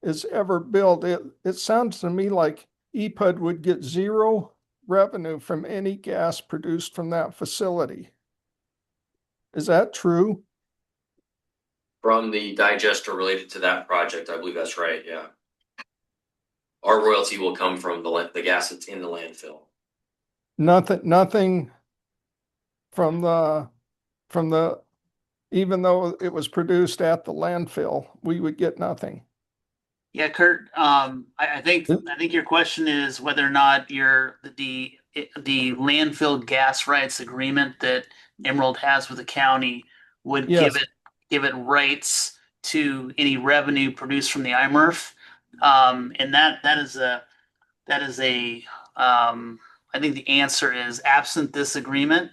is ever built, it sounds to me like EPUD would get zero revenue from any gas produced from that facility. Is that true? From the digester related to that project, I believe that's right. Yeah. Our royalty will come from the gas that's in the landfill. Nothing from the, even though it was produced at the landfill, we would get nothing. Yeah, Kurt, I think your question is whether or not the landfill gas rights agreement that Emerald has with the county would Yes. give it rights to any revenue produced from the IMRF. And that is a I think the answer is absent this agreement,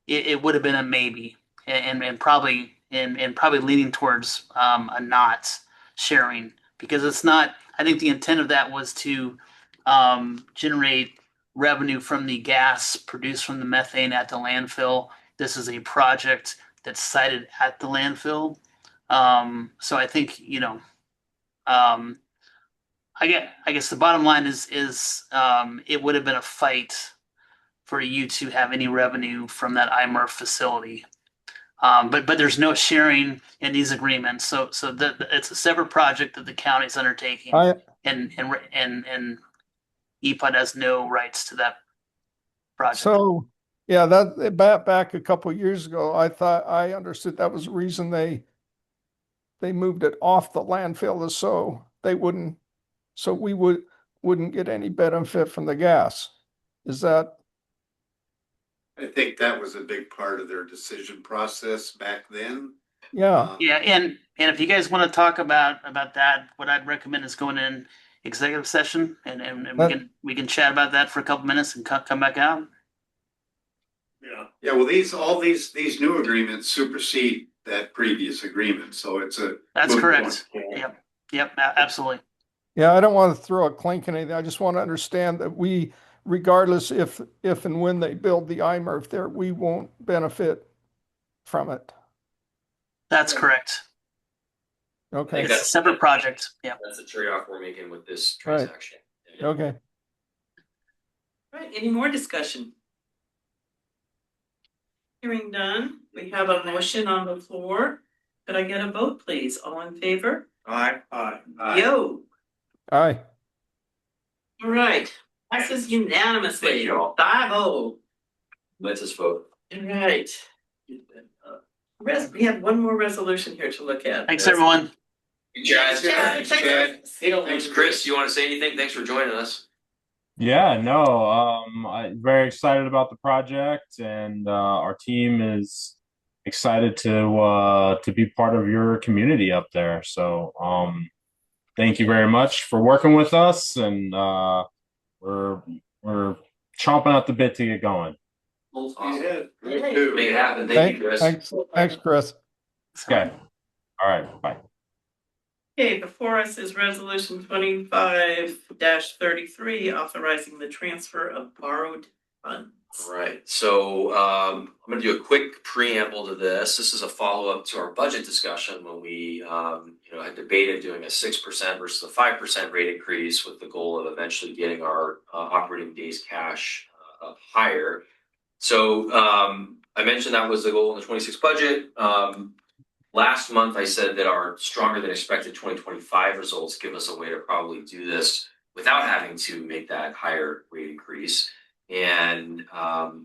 it would have been a maybe, and probably leaning towards a not sharing, because it's not. I think the intent of that was to generate revenue from the gas produced from the methane at the landfill. This is a project that's sited at the landfill, so I think I guess the bottom line is it would have been a fight for you to have any revenue from that IMRF facility. But there's no sharing in these agreements. So it's a separate project that the county's undertaking, and EPUD has no rights to that project. So, yeah, that back a couple of years ago, I understood that was the reason they moved it off the landfill, so we wouldn't get any benefit from the gas. Is that? I think that was a big part of their decision process back then. Yeah. Yeah, and if you guys want to talk about that, what I'd recommend is going in executive session, and we can chat about that for a couple minutes and come back out. Yeah, well, all these new agreements supersede that previous agreement, so it's a. That's correct. Yep, absolutely. Yeah, I don't want to throw a clink in anything. I just want to understand that we, regardless if and when they build the IMRF there, we won't benefit from it. That's correct. Okay. It's a separate project. Yeah. That's the trade-off we're making with this transaction. Okay. All right, any more discussion? Hearing none, we have a motion on the floor. Could I get a vote, please? All in favor? Aye. Yo, Aye. all right, passes unanimously, Thank you all. 5-0. Let's just vote. All right. We have one more resolution here to look at. Thanks, everyone. Chad. Thanks, Chris, you want to say anything? Thanks for joining us. Yeah, no, I'm very excited about the project, and our team is excited to be part of your community up there. So, thank you very much for working with us, and we're chomping at the bit to get going. Awesome. Great. Make it happen. Thank you, Chris. Thanks, Chris. Okay. All right. Bye. Okay, before us is resolution 25-33, authorizing the transfer of borrowed funds. All right, so I'm going to do a quick preamble to this. This is a follow-up to our budget discussion when we had debated doing a 6% versus a 5% rate increase with the goal of eventually getting our operating days cash up higher. So I mentioned that was the goal in the 26 budget. Last month, I said that our stronger than expected 2025 results give us a way to probably do this without having to make that higher rate increase. And the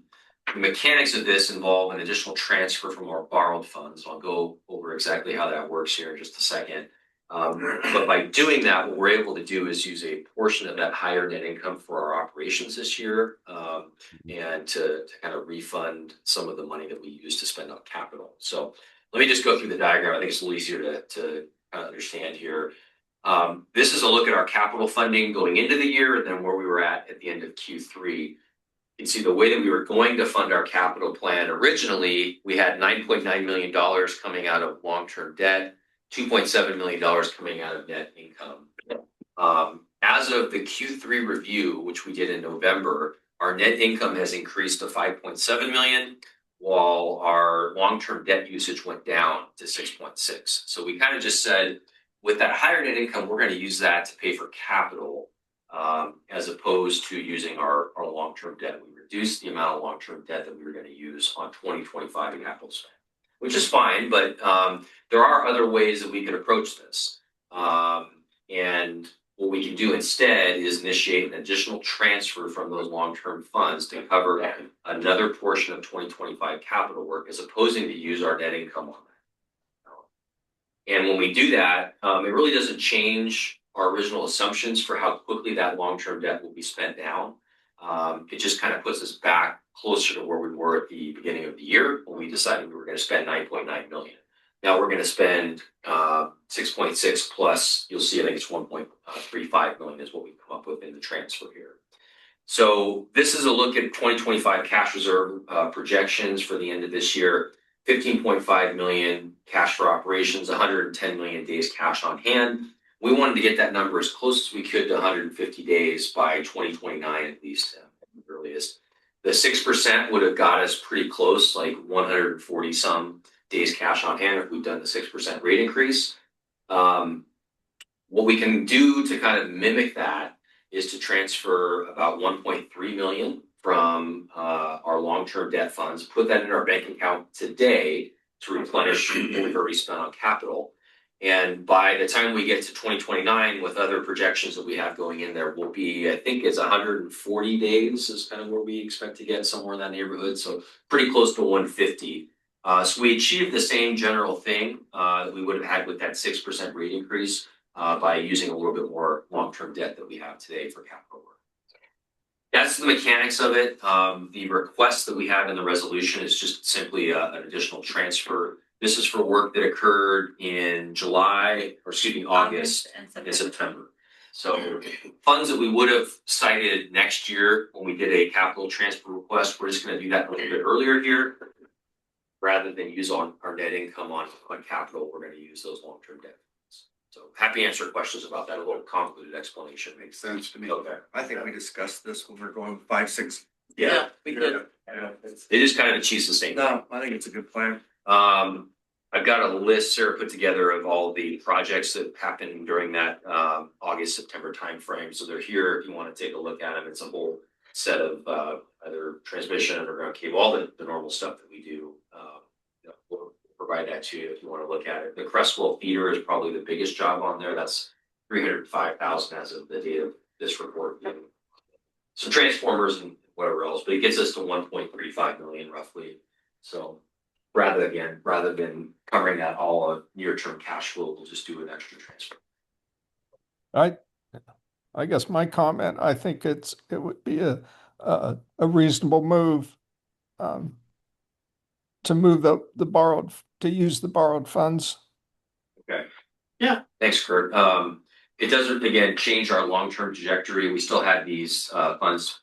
mechanics of this involve an additional transfer from our borrowed funds. I'll go over exactly how that works here in just a second. But by doing that, what we're able to do is use a portion of that higher net income for our operations this year, and to kind of refund some of the money that we use to spend on capital. So let me just go through the diagram. I think it's a little easier to understand here. This is a look at our capital funding going into the year and then where we were at the end of Q3. You can see the way that we were going to fund our capital plan. Originally, we had $9.9 million coming out of long-term debt, $2.7 million coming out of net income. As of the Q3 review, which we did in November, our net income has increased to $5.7 million, while our long-term debt usage went down to 6.6. So we kind of just said, with that higher net income, we're going to use that to pay for capital, as opposed to using our long-term debt. We reduced the amount of long-term debt that we were going to use on 2025 capital spend, which is fine, but there are other ways that we could approach this. And what we can do instead is initiate an additional transfer from those long-term funds to cover another portion of 2025 capital work, as opposed to use our net income on that. And when we do that, it really doesn't change our original assumptions for how quickly that long-term debt will be spent down. It just kind of puts us back closer to where we were at the beginning of the year when we decided we were going to spend $9.9 million. Now we're going to spend 6.6 plus, you'll see, I think it's 1.35 million is what we come up with in the transfer here. So this is a look at 2025 cash reserve projections for the end of this year. 15.5 million cash for operations, 110 million days cash on hand. We wanted to get that number as close as we could to 150 days by 2029 at least, at the earliest. The 6% would have got us pretty close, like 140 some days cash on hand if we've done the 6% rate increase. What we can do to kind of mimic that is to transfer about 1.3 million from our long-term debt funds, put that in our bank account today to replenish what we've already spent on capital. And by the time we get to 2029, with other projections that we have going in there, will be, I think it's 140 days is kind of where we expect to get, somewhere in that neighborhood. So pretty close to 150. So we achieved the same general thing that we would have had with that 6% rate increase by using a little bit more long-term debt that we have today for capital work. That's the mechanics of it. The request that we have in the resolution is just simply an additional transfer. This is for work that occurred in August and September. So funds that we would have cited next year when we did a capital transfer request, we're just going to do that a little bit earlier here. Rather than use on our net income on capital, we're going to use those long-term debt funds. So happy to answer questions about that. A little convoluted explanation. Makes sense to me. Okay. I think we discussed this when we we're going 5, 6. Yeah, we did. It is kind of a cheese sustain. No, I think it's a good plan. I've got a list Sarah put together of all the projects that happened during that August, September timeframe. So they're here if you want to take a look at them. It's a whole set of either transmission, underground cable, all the normal stuff that we do provide that to you if you want to look at it. The Crestwell feeder is probably the biggest job on there. That's 305,000 as of the date of this report. Some transformers and whatever else, but it gets us to 1.35 million roughly. So rather than covering that all of near-term cash flow, we'll just do an extra transfer. I guess my comment, I think it would be a reasonable move to move to use the borrowed funds. Okay. Yeah. Thanks, Kurt. It doesn't, again, change our long-term trajectory. We still had these funds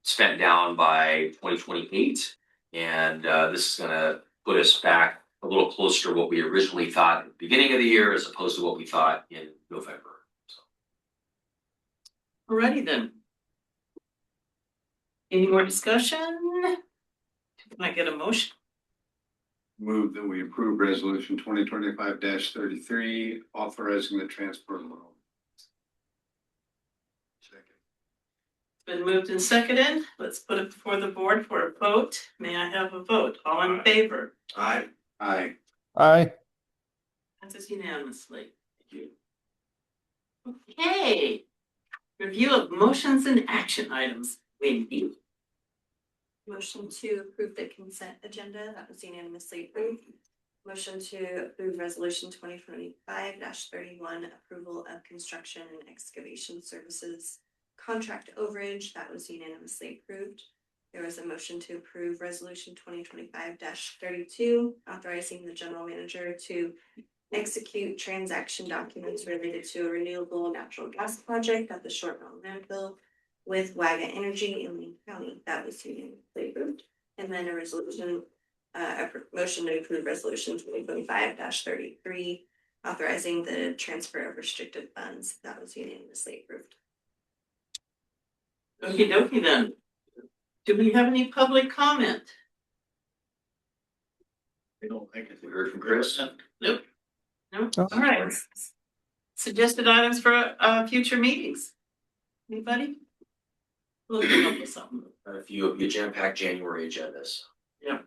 spent down by 2028. And this is going to put us back a little closer to what we originally thought at the beginning of the year as opposed to what we thought in November. Alrighty then. Any more discussion? Can I get a motion? Move that we approve resolution 2025-33, authorizing the transfer loan. It's been moved and seconded. Let's put it before the board for a vote. May I have a vote? All in favor? Aye. Aye. Aye. Passes unanimously. Thank you. Okay. Review of motions and action items. Wendy. Motion to approve the consent agenda, that was unanimously approved. Motion to approve resolution 2025-31, approval of construction and excavation services contract overage, that was unanimously approved. There was a motion to approve resolution 2025-32, authorizing the general manager to execute transaction documents related to a renewable natural gas project at the Short Mountain landfill with Waga Energy in Lee County. That was unanimously approved. And then a resolution, motion to approve resolution 2025-33, authorizing the transfer of restricted funds. That was unanimously approved. Okie dokie then. Do we have any public comment? I don't think it's. We heard from Chris. Nope. No. All right. Suggested items for future meetings. Anybody? We'll come up with something. A few of your jam-packed January agendas. Yeah,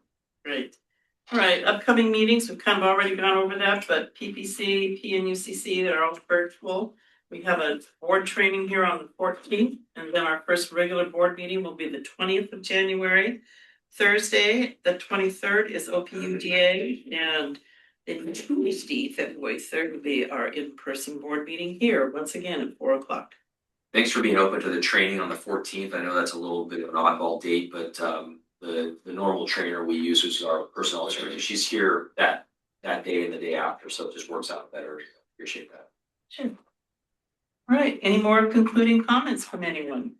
great. All right, upcoming meetings, we've kind of already gone over that, but PPC, PNUCC, they're all virtual. We have a board training here on the 14th, and then our first regular board meeting will be the 20th of January. Thursday, the 23rd is OPUDA, and then Tuesday, February 3rd will be our in-person board meeting here, once again at 4 o'clock. Thanks for being open to the training on the 14th. I know that's a little bit of an oddball date, but the normal trainer we use, which is our personnel trainer, she's here that day and the day after, so it just works out better. Appreciate that. Sure. All right, any more concluding comments from anyone?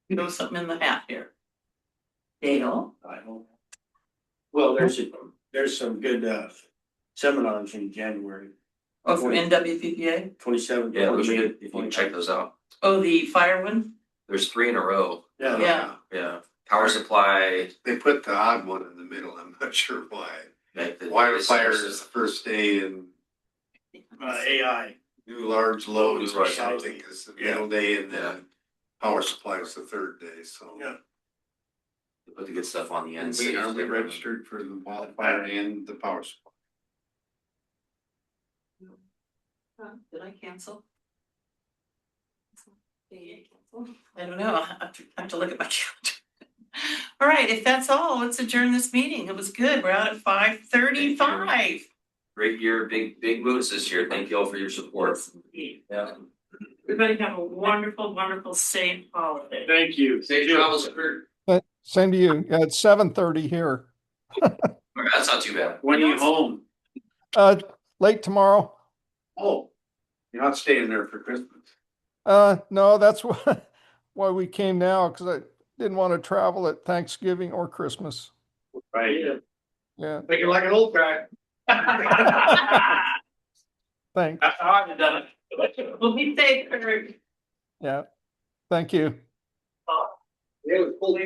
You know something in the hat here. Dale? I don't. Well, there's some good seminars in January. Oh, from NWPPA? 27th. Yeah, if you can check those out. Oh, the fire one? There's 3 in a row. Yeah. Yeah. Power supply. They put the odd one in the middle. I'm not sure why. Like Wire fire is the first day and AI. new large loads or Right. something is the middle day and then power supply is the third day, so. Yeah. They put the good stuff on the end. Are we registered for the wildfire and the power supply? Did I cancel? I don't know. I have to look at my calendar. All right, if that's all, let's adjourn this meeting. It was good. We're out at 5:35. Great year, big moves this year. Thank you all for your support. Yeah. Everybody have a wonderful, wonderful, safe holiday. Thank you. Safe travels, Kurt. Same to you. Yeah, it's 7:30 here. That's not too bad. When are you home? Late tomorrow. Oh, you're not staying there for Christmas. No, that's why we came now, because I didn't want to travel at Thanksgiving or Christmas. Right. Yeah. Make it like an old guy. Thanks. That's how I've done it. Well, be safe, Kurt. Yeah. Thank you. It was full.